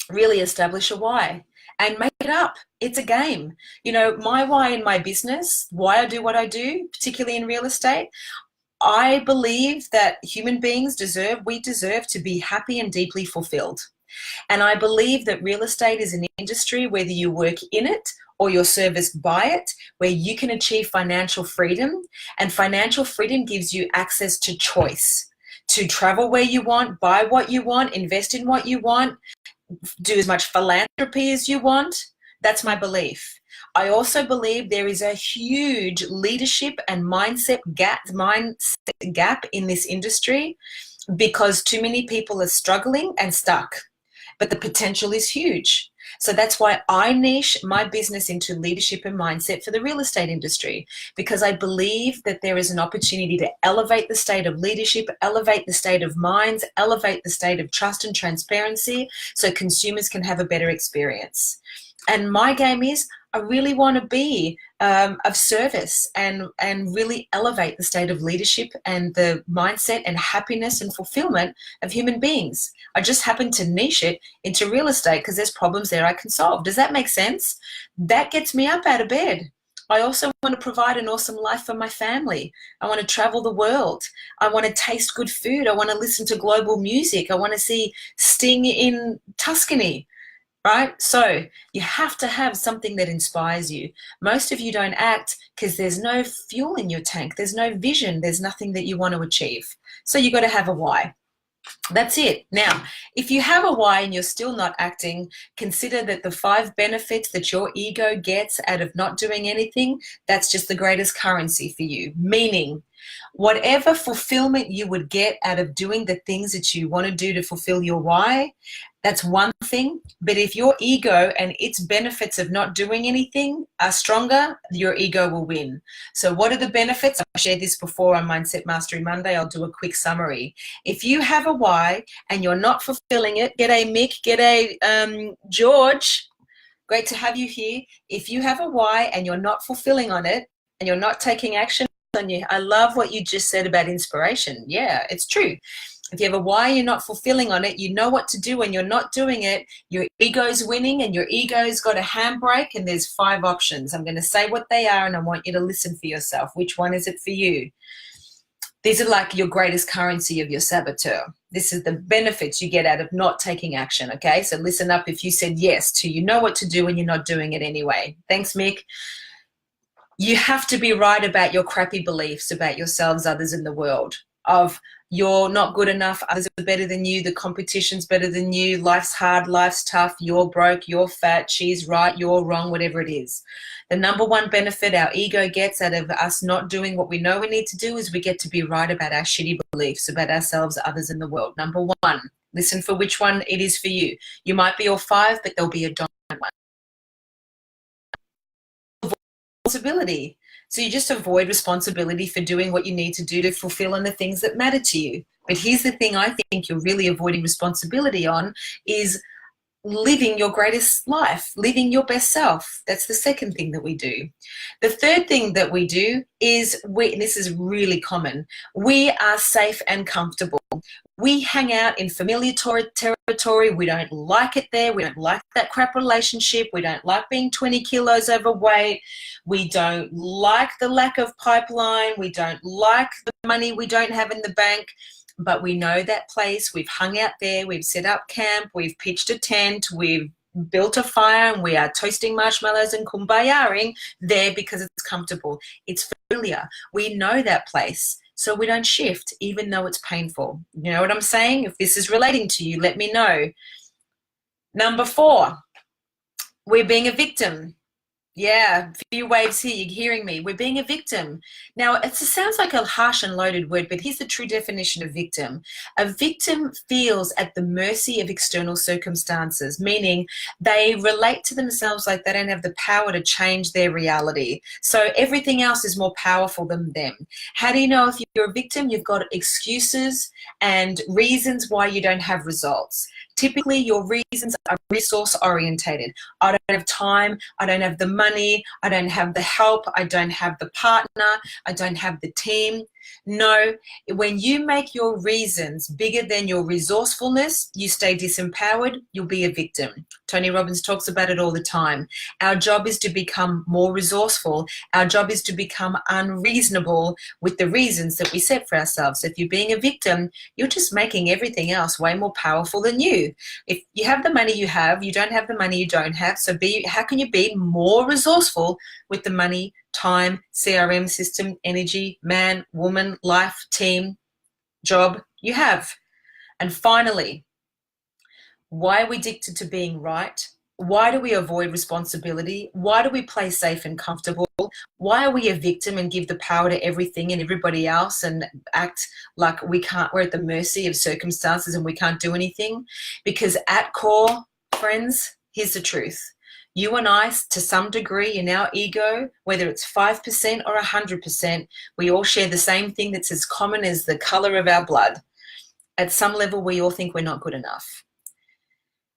Really establish a why and make it up. It's a game. You know, my why in my business, why I do what I do, particularly in real estate, I believe that human beings deserve to be happy and deeply fulfilled. And I believe that real estate is an industry, whether you work in it or you're serviced by it, where you can achieve financial freedom. And financial freedom gives you access to choice, to travel where you want, buy what you want, invest in what you want, do as much philanthropy as you want. That's my belief. I also believe there is a huge leadership and mindset gap in this industry because too many people are struggling and stuck, but the potential is huge. So that's why I niche my business into leadership and mindset for the real estate industry, because I believe that there is an opportunity to elevate the state of leadership, elevate the state of minds, elevate the state of trust and transparency so consumers can have a better experience. And my game is I really want to be of service and really elevate the state of leadership and the mindset and happiness and fulfillment of human beings. I just happen to niche it into real estate because there's problems there I can solve. Does that make sense? That gets me up out of bed. I also want to provide an awesome life for my family. I want to travel the world. I want to taste good food. I want to listen to global music. I want to see Sting in Tuscany. Right? So you have to have something that inspires you. Most of you don't act because there's no fuel in your tank. There's no vision. There's nothing that you want to achieve. So you got to have a why. That's it. Now, if you have a why and you're still not acting, consider that the 5 benefits that your ego gets out of not doing anything, that's just the greatest currency for you. Meaning, whatever fulfillment you would get out of doing the things that you want to do to fulfill your why, that's one thing. But if your ego and its benefits of not doing anything are stronger, your ego will win. So what are the benefits? I've shared this before on Mindset Mastery Monday. I'll do a quick summary. If you have a why and you're not fulfilling it, g'day Mick, g'day George, great to have you here. If you have a why and you're not fulfilling on it and you're not taking action on you, I love what you just said about inspiration. Yeah, it's true. If you have a why you're not fulfilling on it, you know what to do when you're not doing it, your ego's winning and your ego's got a handbrake, and there's 5 options. I'm going to say what they are and I want you to listen for yourself. Which one is it for you? These are like your greatest currency of your saboteur. This is the benefits you get out of not taking action, okay? So listen up if you said yes to you know what to do and you're not doing it anyway. Thanks, Mick. You have to be right about your crappy beliefs about yourselves, others, in the world, of you're not good enough, others are better than you, the competition's better than you, life's hard, life's tough, you're broke, you're fat, she's right, you're wrong, whatever it is. The number one benefit our ego gets out of us not doing what we know we need to do is we get to be right about our shitty beliefs about ourselves, others, in the world. Number 1, listen for which one it is for you. You might be all 5, but there'll be a dominant one. Responsibility. So you just avoid responsibility for doing what you need to do to fulfill on the things that matter to you. But here's the thing I think you're really avoiding responsibility on is living your greatest life, living your best self. That's the second thing that we do. The third thing that we do is, and this is really common, we are safe and comfortable. We hang out in familiar territory. We don't like it there. We don't like that crap relationship. We don't like being 20 kilos overweight. We don't like the lack of pipeline. We don't like the money we don't have in the bank. But we know that place. We've hung out there. We've set up camp. We've pitched a tent. We've built a fire and we are toasting marshmallows and kumbayaing there because it's comfortable. It's familiar. We know that place. So we don't shift, even though it's painful. You know what I'm saying? If this is relating to you, let me know. Number 4, we're being a victim. Yeah, a few waves here, you're hearing me. We're being a victim. Now, it sounds like a harsh and loaded word, but here's the true definition of victim. A victim feels at the mercy of external circumstances, meaning they relate to themselves like they don't have the power to change their reality. So everything else is more powerful than them. How do you know if you're a victim? You've got excuses and reasons why you don't have results. Typically, your reasons are resource orientated. I don't have time, I don't have the money, I don't have the help, I don't have the partner, I don't have the team. No, when you make your reasons bigger than your resourcefulness, you stay disempowered, you'll be a victim. Tony Robbins talks about it all the time. Our job is to become more resourceful. Our job is to become unreasonable with the reasons that we set for ourselves. If you're being a victim, you're just making everything else way more powerful than you. If you have the money you have, you don't have the money you don't have. So how can you be more resourceful with the money, time, CRM system, energy, man, woman, life, team, job you have? And finally, why are we addicted to being right? Why do we avoid responsibility? Why do we play safe and comfortable? Why are we a victim and give the power to everything and everybody else and act like we're at the mercy of circumstances and we can't do anything? Because at core, friends, here's the truth. You and I, to some degree, in our ego, whether it's 5% or 100%, we all share the same thing that's as common as the color of our blood. At some level, we all think we're not good enough.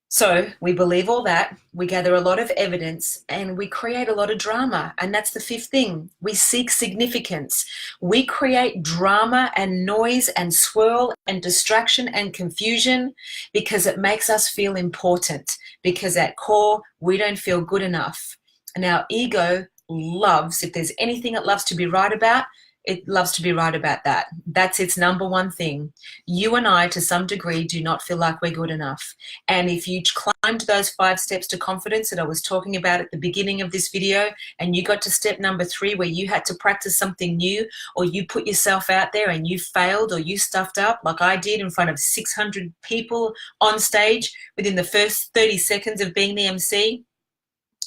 So we believe all that, we gather a lot of evidence, and we create a lot of drama. And that's the fifth thing. We seek significance. We create drama and noise and swirl and distraction and confusion because it makes us feel important, because at core, we don't feel good enough. And our ego loves, if there's anything it loves to be right about, it loves to be right about that. That's its number one thing. You and I, to some degree, do not feel like we're good enough. And if you climbed those 5 steps to confidence that I was talking about at the beginning of this video, and you got to step number 3 where you had to practice something new, or you put yourself out there and you failed or you stuffed up like I did in front of 600 people on stage within the first 30 seconds of being the MC,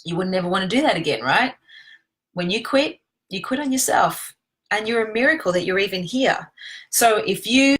you would never want to do that again, right? When you quit on yourself. And you're a miracle that you're even here. So if you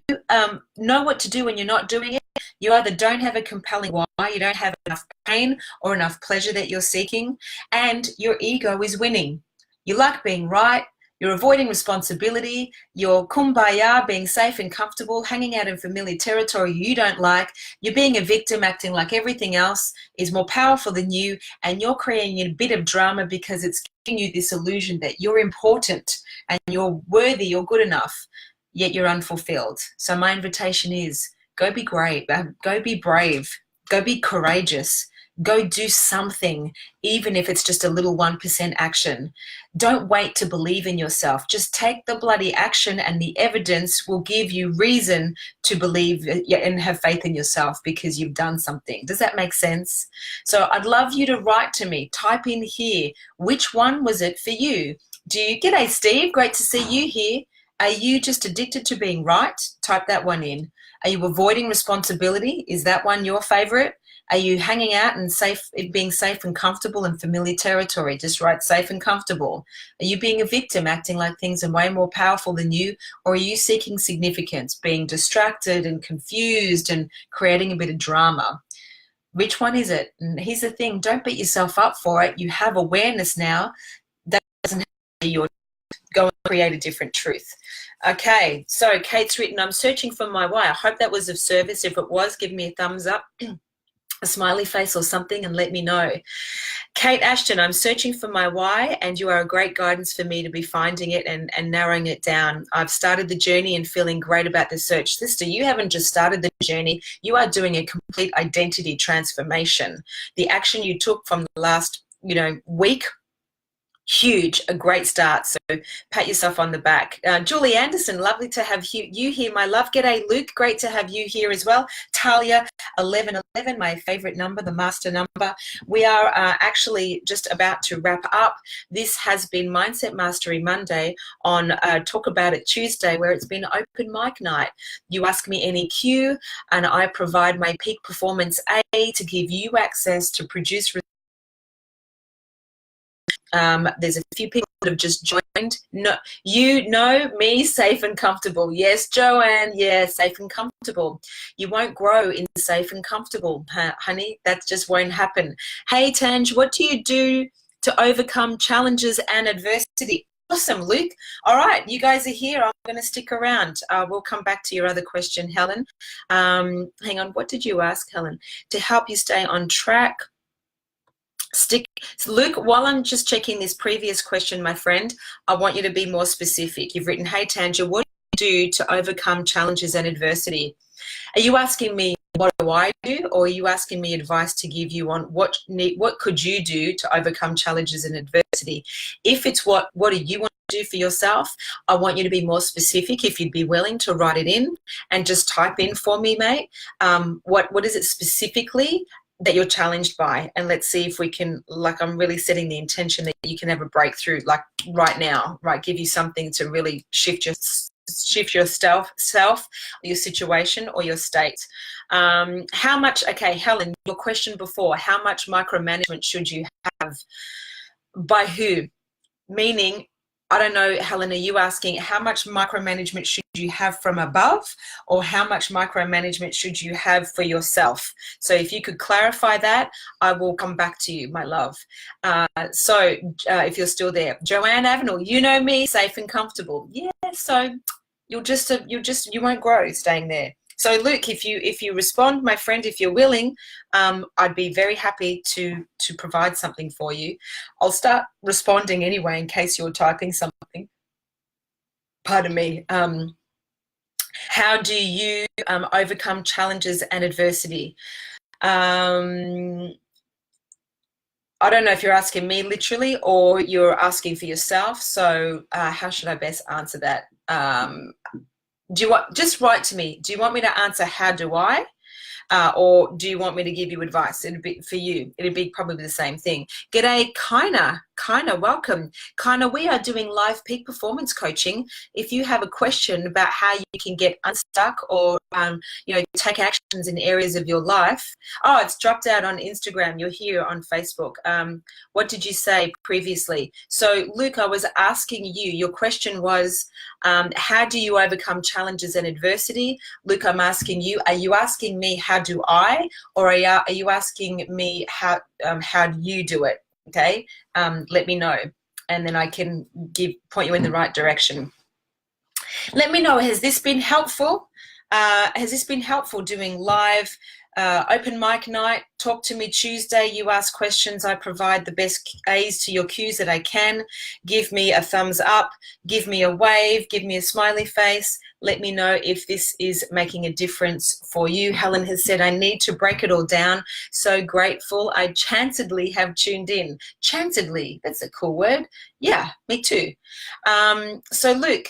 know what to do when you're not doing it, you either don't have a compelling why, you don't have enough pain or enough pleasure that you're seeking, and your ego is winning. You like being right, you're avoiding responsibility, you're kumbaya, being safe and comfortable, hanging out in familiar territory you don't like, you're being a victim, acting like everything else is more powerful than you, and you're creating a bit of drama because it's giving you this illusion that you're important and you're worthy, you're good enough, yet you're unfulfilled. So my invitation is, go be great, go be brave, go be courageous, go do something, even if it's just a little 1% action. Don't wait to believe in yourself. Just take the bloody action, and the evidence will give you reason to believe and have faith in yourself because you've done something. Does that make sense? So I'd love you to write to me. Type in here, which one was it for you? G'day Steve, great to see you here. Are you just addicted to being right? Type that one in. Are you avoiding responsibility? Is that one your favorite? Are you hanging out and being safe and comfortable in familiar territory? Just write safe and comfortable. Are you being a victim, acting like things are way more powerful than you? Or are you seeking significance, being distracted and confused and creating a bit of drama? Which one is it? And here's the thing, don't beat yourself up for it. You have awareness now. That doesn't have to be your go and create a different truth. Okay, so Kate's written, I'm searching for my why. I hope that was of service. If it was, give me a thumbs up. A smiley face or something and let me know. Kate Ashton, I'm searching for my why, and you are a great guidance for me to be finding it and narrowing it down. I've started the journey and feeling great about the search. Sister, you haven't just started the journey, you are doing a complete identity transformation. The action you took from the last week, huge, a great start. So pat yourself on the back. Julie Anderson, lovely to have you here, my love. G'day, Luke, great to have you here as well. Talia, 1111, my favorite number, the master number. We are actually just about to wrap up. This has been Mindset Mastery Monday on Talk About It Tuesday, where it's been open mic night. You ask me any cue, and I provide my peak performance A to give you access to produce. There's a few people that have just joined. No, you know me, safe and comfortable. Yes, Joanne, yeah, safe and comfortable. You won't grow in safe and comfortable, honey. That just won't happen. Hey, Tanj, what do you do to overcome challenges and adversity? Awesome, Luke. All right, you guys are here. I'm going to stick around. We'll come back to your other question, Helen. Hang on. What did you ask, Helen? To help you stay on track. Luke, while I'm just checking this previous question, my friend, I want you to be more specific. You've written, hey, Tanja, what do you do to overcome challenges and adversity? Are you asking me what do I do, or are you asking me advice to give you on what could you do to overcome challenges and adversity? If it's what do you want to do for yourself, I want you to be more specific, if you'd be willing to write it in and just type in for me, mate. What is it specifically that you're challenged by? And let's see if we can, like, I'm really setting the intention that you can have a breakthrough, like right now, right? Give you something to really shift your self, your situation or your state. How much, okay, Helen, your question before, how much micromanagement should you have? By who? Meaning, I don't know, Helen, are you asking how much micromanagement should you have from above, or how much micromanagement should you have for yourself? So if you could clarify that, I will come back to you, my love. If you're still there, Joanne Avenel, you know me, safe and comfortable. Yeah, so you won't grow staying there. So Luke, if you respond, my friend, if you're willing, I'd be very happy to provide something for you. I'll start responding anyway in case you're typing something. Pardon me. How do you overcome challenges and adversity? I don't know if you're asking me literally or you're asking for yourself. So how should I best answer that? Just write to me. Do you want me to answer how do I? Or do you want me to give you advice? It'd be for you. It'd be probably the same thing. G'day, Kina, welcome. Kina, we are doing live peak performance coaching. If you have a question about how you can get unstuck or take actions in areas of your life. Oh, it's dropped out on Instagram. You're here on Facebook. What did you say previously? So, Luke, I was asking you. Your question was, how do you overcome challenges and adversity? Luke, I'm asking you. Are you asking me how do I, or are you asking me how do you do it? Okay, let me know, and then I can point you in the right direction. Let me know, has this been helpful? Has this been helpful doing live open mic night? Talk to me Tuesday. You ask questions. I provide the best A's to your Q's that I can. Give me a thumbs up. Give me a wave. Give me a smiley face. Let me know if this is making a difference for you. Helen has said, I need to break it all down. So grateful. I chanceedly have tuned in. Chanceedly, that's a cool word. Yeah, me too. So Luke,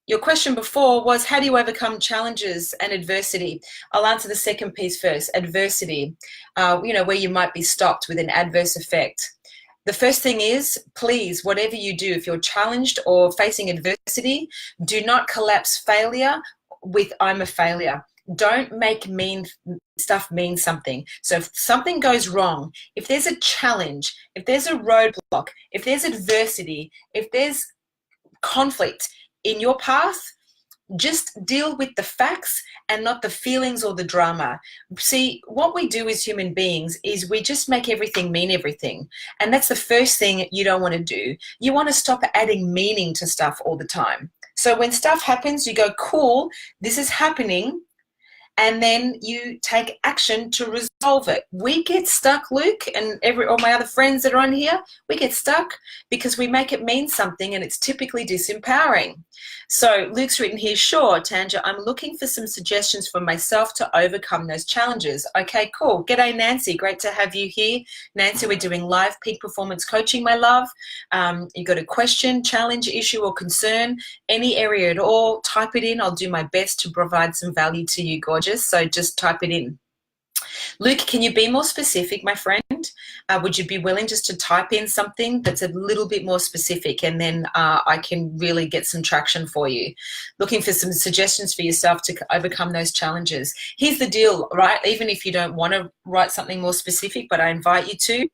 your question before was, how do you overcome challenges and adversity? I'll answer the second piece first, adversity, where you might be stopped with an adverse effect. The first thing is, please, whatever you do, if you're challenged or facing adversity, do not collapse failure with I'm a failure. Don't make stuff mean something. So if something goes wrong, if there's a challenge, if there's a roadblock, if there's adversity, if there's conflict in your path, just deal with the facts and not the feelings or the drama. See, what we do as human beings is we just make everything mean everything. And that's the first thing you don't want to do. You want to stop adding meaning to stuff all the time. So when stuff happens, you go, cool, this is happening. And then you take action to resolve it. We get stuck, Luke, and all my other friends that are on here, we get stuck because we make it mean something, and it's typically disempowering. So Luke's written here, sure, Tanja, I'm looking for some suggestions for myself to overcome those challenges. Okay, cool. G'day, Nancy. Great to have you here. Nancy, we're doing live peak performance coaching, my love. You got a question, challenge, issue, or concern, any area at all, type it in. I'll do my best to provide some value to you, gorgeous. So just type it in. Luke, can you be more specific, my friend? Would you be willing just to type in something that's a little bit more specific, and then I can really get some traction for you? Looking for some suggestions for yourself to overcome those challenges. Here's the deal, right? Even if you don't want to write something more specific, but I invite you to.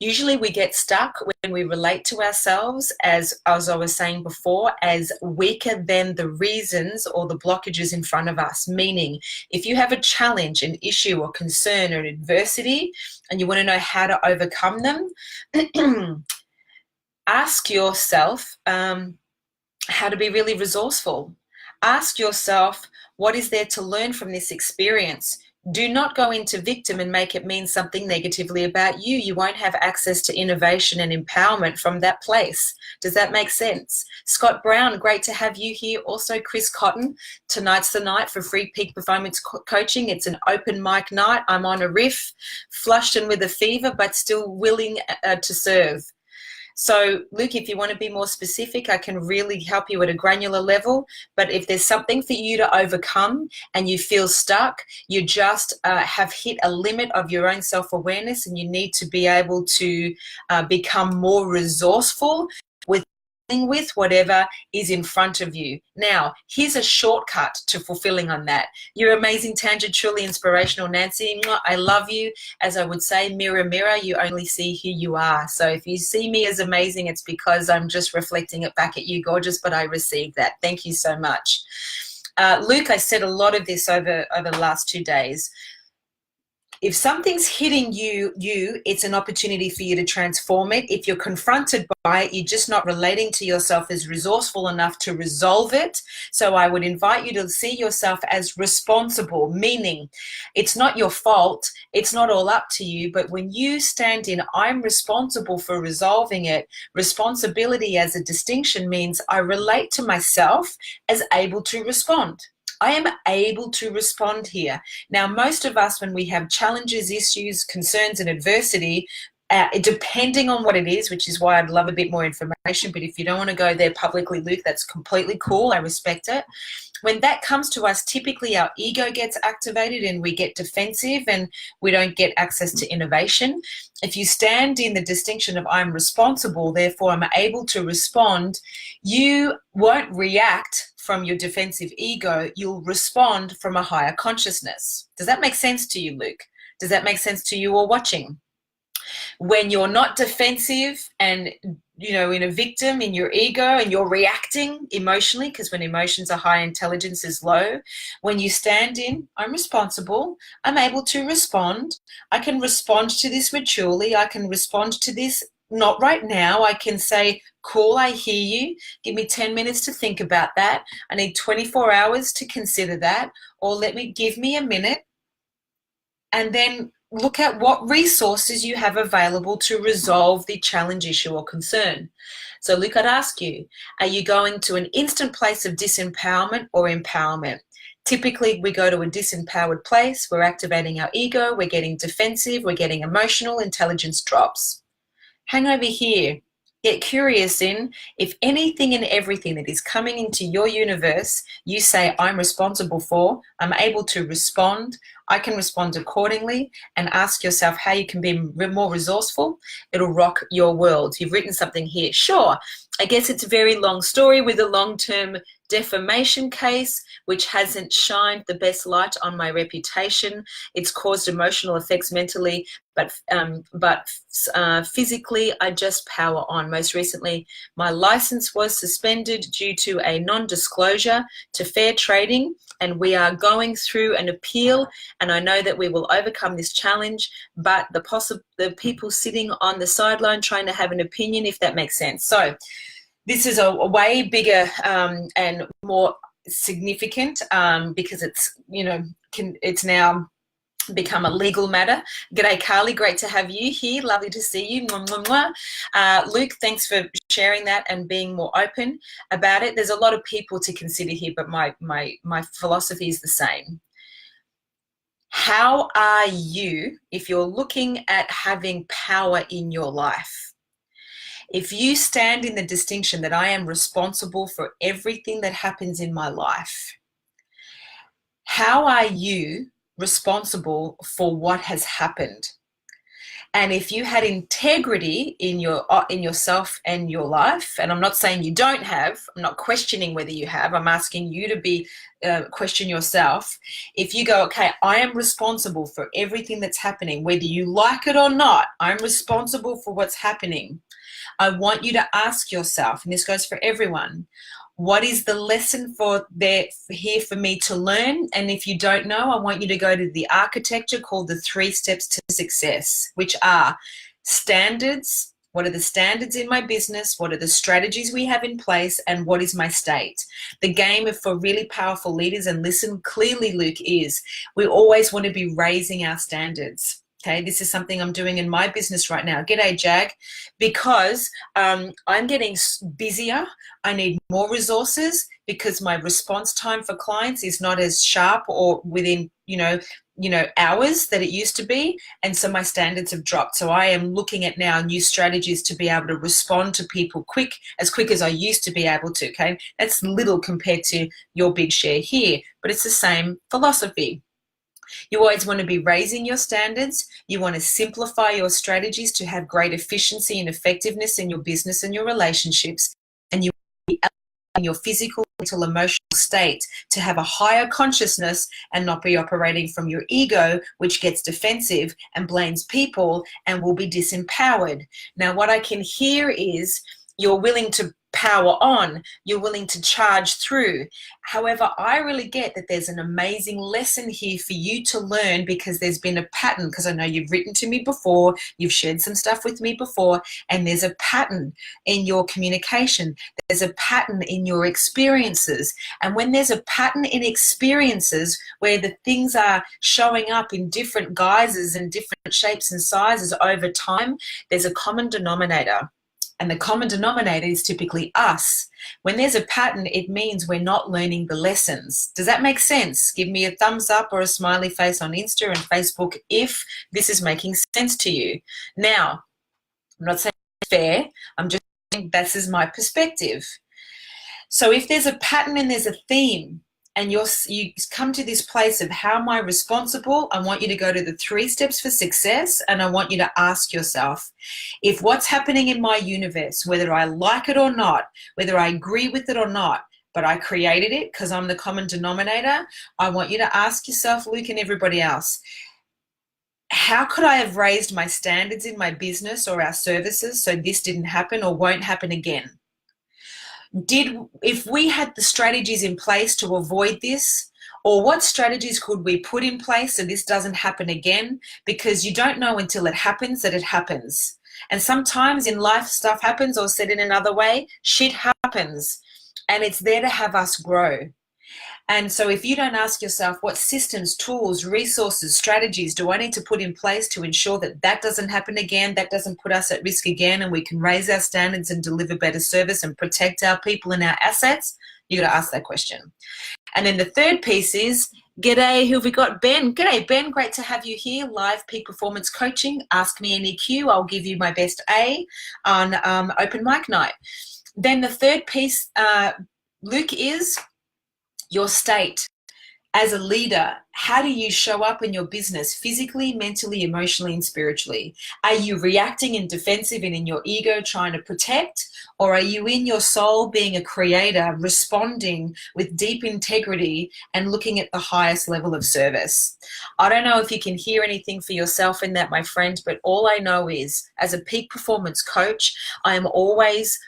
Usually we get stuck when we relate to ourselves, as I was saying before, as weaker than the reasons or the blockages in front of us. Meaning, if you have a challenge, an issue or concern or adversity, and you want to know how to overcome them, ask yourself how to be really resourceful. Ask yourself, what is there to learn from this experience? Do not go into victim and make it mean something negatively about you. You won't have access to innovation and empowerment from that place. Does that make sense? Scott Brown, great to have you here. Also, Chris Cotton, tonight's the night for free peak performance coaching. It's an open mic night. I'm on a riff, flushed and with a fever, but still willing to serve. So, Luke, if you want to be more specific, I can really help you at a granular level. But if there's something for you to overcome and you feel stuck, you just have hit a limit of your own self-awareness, and you need to be able to become more resourceful with whatever is in front of you. Now, here's a shortcut to fulfilling on that. You're amazing, Tangent, truly inspirational, Nancy. I love you. As I would say, mirror, mirror, you only see who you are. So if you see me as amazing, it's because I'm just reflecting it back at you, gorgeous, but I received that. Thank you so much. Luke, I said a lot of this over the last 2 days. If something's hitting you, it's an opportunity for you to transform it. If you're confronted by it, you're just not relating to yourself as resourceful enough to resolve it. So I would invite you to see yourself as responsible, meaning it's not your fault, it's not all up to you, but when you stand in, I'm responsible for resolving it, responsibility as a distinction means I relate to myself as able to respond. I am able to respond here. Now, most of us, when we have challenges, issues, concerns, and adversity, depending on what it is, which is why I'd love a bit more information, but if you don't want to go there publicly, Luke, that's completely cool. I respect it. When that comes to us, typically our ego gets activated and we get defensive and we don't get access to innovation. If you stand in the distinction of I'm responsible, therefore I'm able to respond, you won't react from your defensive ego. You'll respond from a higher consciousness. Does that make sense to you, Luke? Does that make sense to you all watching? When you're not defensive and in a victim in your ego and you're reacting emotionally, because when emotions are high, intelligence is low. When you stand in, I'm responsible, I'm able to respond, I can respond to this maturely, I can respond to this not right now, I can say, cool, I hear you, give me 10 minutes to think about that, I need 24 hours to consider that, or give me a minute, and then look at what resources you have available to resolve the challenge, issue, or concern. So Luke, I'd ask you, are you going to an instant place of disempowerment or empowerment? Typically, we go to a disempowered place, we're activating our ego, we're getting defensive, we're getting emotional, intelligence drops. Hang over here. Get curious in if anything and everything that is coming into your universe, you say, I'm responsible for, I'm able to respond, I can respond accordingly, and ask yourself how you can be more resourceful. It'll rock your world. You've written something here. Sure, I guess it's a very long story with a long-term defamation case, which hasn't shined the best light on my reputation. It's caused emotional effects mentally, but physically, I just power on. Most recently, my license was suspended due to a non-disclosure to fair trading, and we are going through an appeal, and I know that we will overcome this challenge, but the people sitting on the sideline trying to have an opinion, if that makes sense. So this is a way bigger and more significant because it's now become a legal matter. G'day, Carly. Great to have you here. Lovely to see you. Mwah, mwah, mwah. Luke, thanks for sharing that and being more open about it. There's a lot of people to consider here, but my philosophy is the same. How are you, if you're looking at having power in your life? If you stand in the distinction that I am responsible for everything that happens in my life, how are you responsible for what has happened? And if you had integrity in yourself and your life, and I'm not saying you don't have, I'm not questioning whether you have, I'm asking you to question yourself. If you go, okay, I am responsible for everything that's happening, whether you like it or not, I'm responsible for what's happening. I want you to ask yourself, and this goes for everyone, what is the lesson here for me to learn? And if you don't know, I want you to go to the architecture called the 3 steps to success, which are standards, What are the standards in my business? What are the strategies we have in place? And what is my state? The game for really powerful leaders, and listen clearly, Luke, is we always want to be raising our standards. Okay, this is something I'm doing in my business right now. G'day, Jag. Because I'm getting busier. I need more resources because my response time for clients is not as sharp or within, hours that it used to be. And so my standards have dropped. So I am looking at now new strategies to be able to respond to people as quick as I used to be able to. Okay, that's little compared to your big share here, but it's the same philosophy. You always want to be raising your standards. You want to simplify your strategies to have great efficiency and effectiveness in your business and your relationships. And you want to be elevating your physical, mental, emotional state to have a higher consciousness and not be operating from your ego, which gets defensive and blames people and will be disempowered. Now, what I can hear is you're willing to power on, you're willing to charge through. However, I really get that there's an amazing lesson here for you to learn, because there's been a pattern, because I know you've written to me before, you've shared some stuff with me before, and there's a pattern in your communication. There's a pattern in your experiences. And when there's a pattern in experiences where the things are showing up in different guises and different shapes and sizes over time, there's a common denominator. And the common denominator is typically us. When there's a pattern, it means we're not learning the lessons. Does that make sense? Give me a thumbs up or a smiley face on Insta and Facebook if this is making sense to you. Now, I'm not saying it's fair. I'm just saying this is my perspective. So if there's a pattern and there's a theme, and you come to this place of how am I responsible, I want you to go to the 3 steps for success, and I want you to ask yourself, if what's happening in my universe, whether I like it or not, whether I agree with it or not, but I created it because I'm the common denominator, I want you to ask yourself, Luke, and everybody else, how could I have raised my standards in my business or our services so this didn't happen or won't happen again? If we had the strategies in place to avoid this, or what strategies could we put in place so this doesn't happen again? Because you don't know until it happens that it happens. And sometimes in life stuff happens, or said in another way, shit happens. And it's there to have us grow. And so if you don't ask yourself, what systems, tools, resources, strategies do I need to put in place to ensure that that doesn't happen again, that doesn't put us at risk again, and we can raise our standards and deliver better service and protect our people and our assets, you got to ask that question. And then the third piece is, g'day, who have we got? Ben. G'day, Ben. Great to have you here. Live peak performance coaching. Ask me any Q. I'll give you my best A on open mic night. Then the third piece, Luke, is your state. As a leader, how do you show up in your business physically, mentally, emotionally, and spiritually? Are you reacting in defensive and in your ego trying to protect? Or are you in your soul being a creator, responding with deep integrity and looking at the highest level of service? I don't know if you can hear anything for yourself in that, my friend, but all I know is, as a peak performance coach, I am always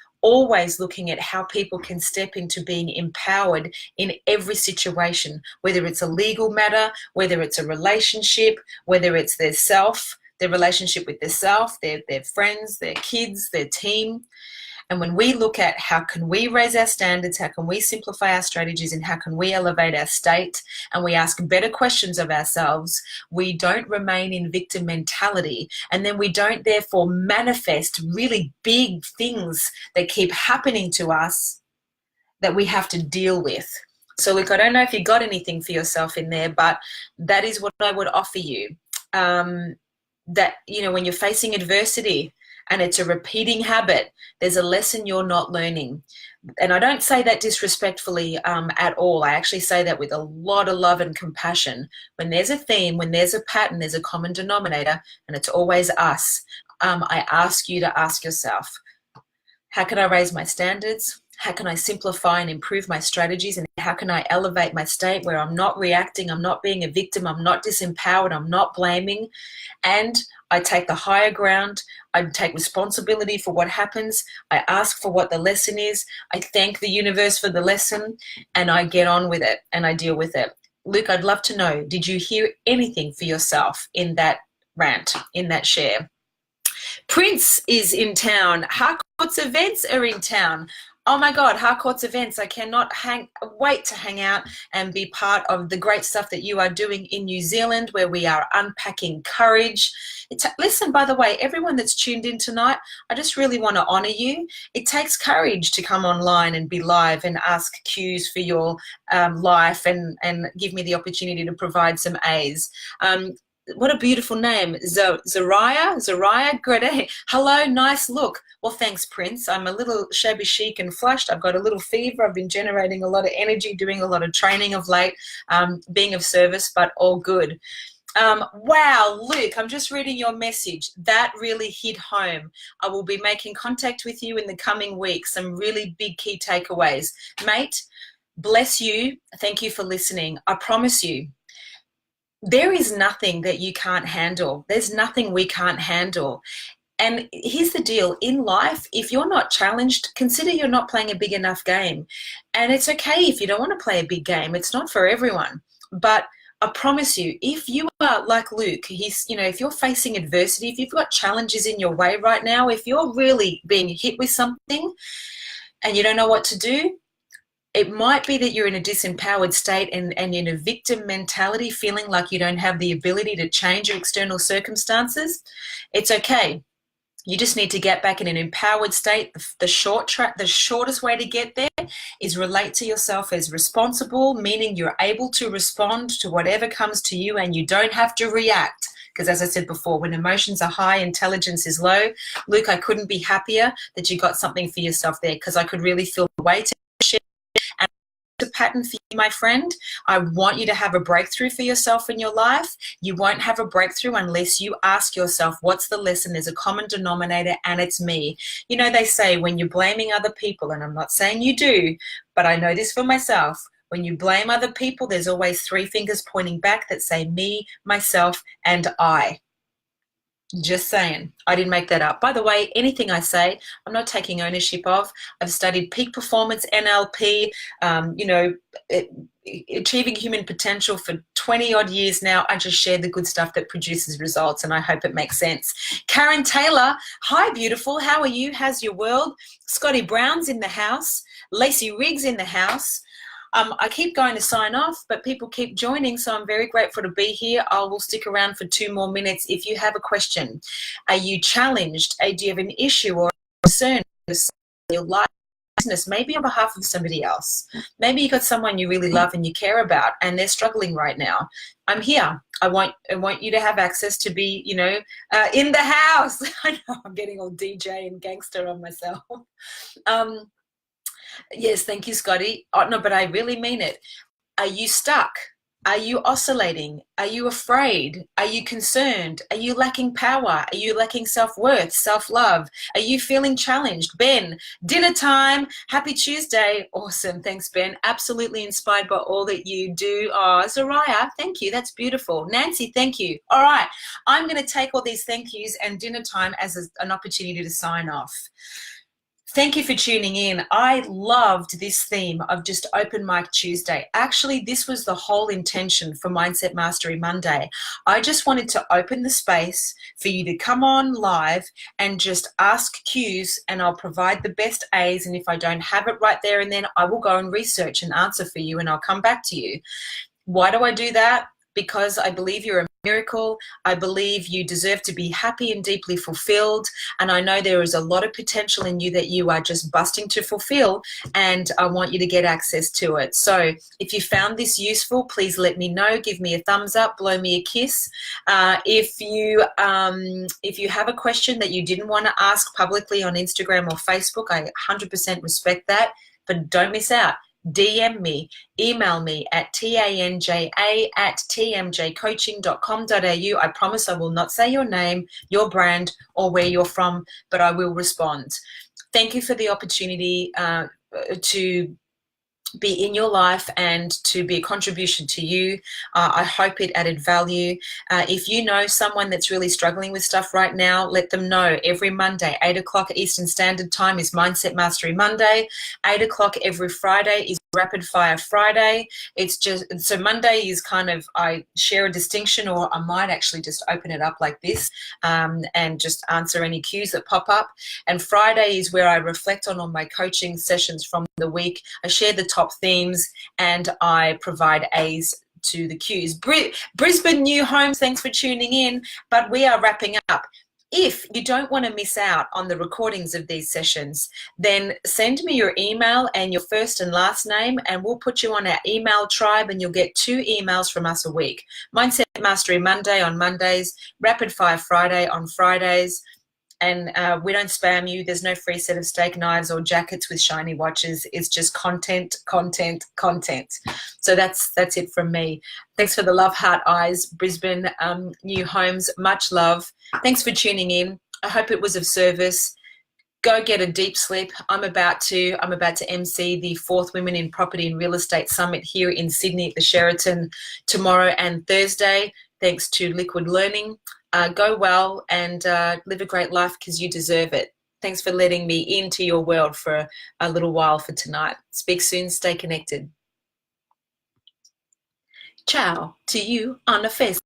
looking at how people can step into being empowered in every situation, whether it's a legal matter, whether it's a relationship, whether it's their relationship with their self, their friends, their kids, their team. And when we look at how can we raise our standards, how can we simplify our strategies, and how can we elevate our state, and we ask better questions of ourselves, we don't remain in victim mentality, and then we don't therefore manifest really big things that keep happening to us that we have to deal with. So look, I don't know if you got anything for yourself in there, but that is what I would offer you. That, when you're facing adversity, and it's a repeating habit, there's a lesson you're not learning. And I don't say that disrespectfully at all. I actually say that with a lot of love and compassion. When there's a theme, when there's a pattern, there's a common denominator, and it's always us. I ask you to ask yourself, how can I raise my standards? How can I simplify and improve my strategies? And how can I elevate my state where I'm not reacting, I'm not being a victim, I'm not disempowered, I'm not blaming, and I take the higher ground, I take responsibility for what happens, I ask for what the lesson is, I thank the universe for the lesson, and I get on with it and I deal with it. Luke, I'd love to know, did you hear anything for yourself in that rant, in that share? Prince is in town. Harcourt's events are in town. Oh my God, Harcourt's events. I cannot wait to hang out and be part of the great stuff that you are doing in New Zealand, where we are unpacking courage. Listen, by the way, everyone that's tuned in tonight, I just really want to honor you. It takes courage to come online and be live and ask Q's for your life and give me the opportunity to provide some A's. What a beautiful name. Zariah, great. Hello, nice look. Well, thanks, Prince. I'm a little shabby chic and flushed. I've got a little fever. I've been generating a lot of energy, doing a lot of training of late, being of service, but all good. Wow, Luke, I'm just reading your message. That really hit home. I will be making contact with you in the coming weeks. Some really big key takeaways. Mate, bless you. Thank you for listening. I promise you, there is nothing that you can't handle. There's nothing we can't handle. And here's the deal. In life, if you're not challenged, consider you're not playing a big enough game. And it's okay if you don't want to play a big game. It's not for everyone. But I promise you, if you are like Luke, if you're facing adversity, if you've got challenges in your way right now, if you're really being hit with something and you don't know what to do, it might be that you're in a disempowered state and in a victim mentality, feeling like you don't have the ability to change your external circumstances. It's okay. You just need to get back in an empowered state. The shortest way to get there is relate to yourself as responsible, meaning you're able to respond to whatever comes to you and you don't have to react. Because as I said before, when emotions are high, intelligence is low. Luke, I couldn't be happier that you got something for yourself there, because I could really feel the weight and a pattern for you, my friend. I want you to have a breakthrough for yourself in your life. You won't have a breakthrough unless you ask yourself, what's the lesson? There's a common denominator, and it's me. You know, they say when you're blaming other people, and I'm not saying you do, but I know this for myself, when you blame other people, there's always three fingers pointing back that say me, myself, and I. Just saying. I didn't make that up. By the way, anything I say, I'm not taking ownership of. I've studied peak performance, NLP, achieving human potential for 20 odd years now. I just share the good stuff that produces results, and I hope it makes sense. Karen Taylor, hi, beautiful. How are you? How's your world? Scotty Brown's in the house. Lacey Riggs in the house. I keep going to sign off, but people keep joining, so I'm very grateful to be here. I will stick around for 2 more minutes. If you have a question, are you challenged? Do you have an issue or a concern in your life, business, maybe on behalf of somebody else? Maybe you got someone you really love and you care about, and they're struggling right now. I'm here. I want you to have access to be, in the house. I know I'm getting all DJ and gangster on myself. Yes, thank you, Scotty. Oh, no, but I really mean it. Are you stuck? Are you oscillating? Are you afraid? Are you concerned? Are you lacking power? Are you lacking self-worth, self-love? Are you feeling challenged? Ben, dinner time. Happy Tuesday. Awesome. Thanks, Ben. Absolutely inspired by all that you do. Oh, Zariah, thank you. That's beautiful. Nancy, thank you. All right. I'm going to take all these thank yous and dinner time as an opportunity to sign off. Thank you for tuning in. I loved this theme of just Open Mic Tuesday. Actually, this was the whole intention for Mindset Mastery Monday. I just wanted to open the space for you to come on live and just ask Q's, and I'll provide the best A's. And if I don't have it right there and then, I will go and research and answer for you, and I'll come back to you. Why do I do that? Because I believe you're a miracle. I believe you deserve to be happy and deeply fulfilled. And I know there is a lot of potential in you that you are just busting to fulfill. And I want you to get access to it. So if you found this useful, please let me know. Give me a thumbs up, blow me a kiss. If you have a question that you didn't want to ask publicly on Instagram or Facebook, I 100% respect that. But don't miss out. DM me, email me at tanja@tmjcoaching.com.au. I promise I will not say your name, your brand, or where you're from, but I will respond. Thank you for the opportunity to be in your life and to be a contribution to you. I hope it added value. If you know someone that's really struggling with stuff right now, let them know. Every Monday, 8 o'clock Eastern Standard Time is Mindset Mastery Monday. 8 o'clock every Friday is Rapid Fire Friday. It's just, so Monday is kind of, I share a distinction, or I might actually just open it up like this and just answer any cues that pop up. And Friday is where I reflect on all my coaching sessions from the week. I share the top themes and I provide A's to the cues. Brisbane New Homes, thanks for tuning in, but we are wrapping up. If you don't want to miss out on the recordings of these sessions, then send me your email and your first and last name, and we'll put you on our email tribe, and you'll get 2 emails from us a week. Mindset Mastery Monday on Mondays, Rapid Fire Friday on Fridays. And we don't spam you. There's no free set of steak knives or jackets with shiny watches. It's just content, content, content. So that's it from me. Thanks for the love, heart, eyes, Brisbane New Homes. Much love. Thanks for tuning in. I hope it was of service. Go get a deep sleep. I'm about to MC the 4th Women in Property and Real Estate Summit here in Sydney at the Sheraton tomorrow and Thursday, thanks to Liquid Learning. Go well and live a great life, because you deserve it. Thanks for letting me into your world for a little while for tonight. Speak soon. Stay connected. Ciao to you on the face.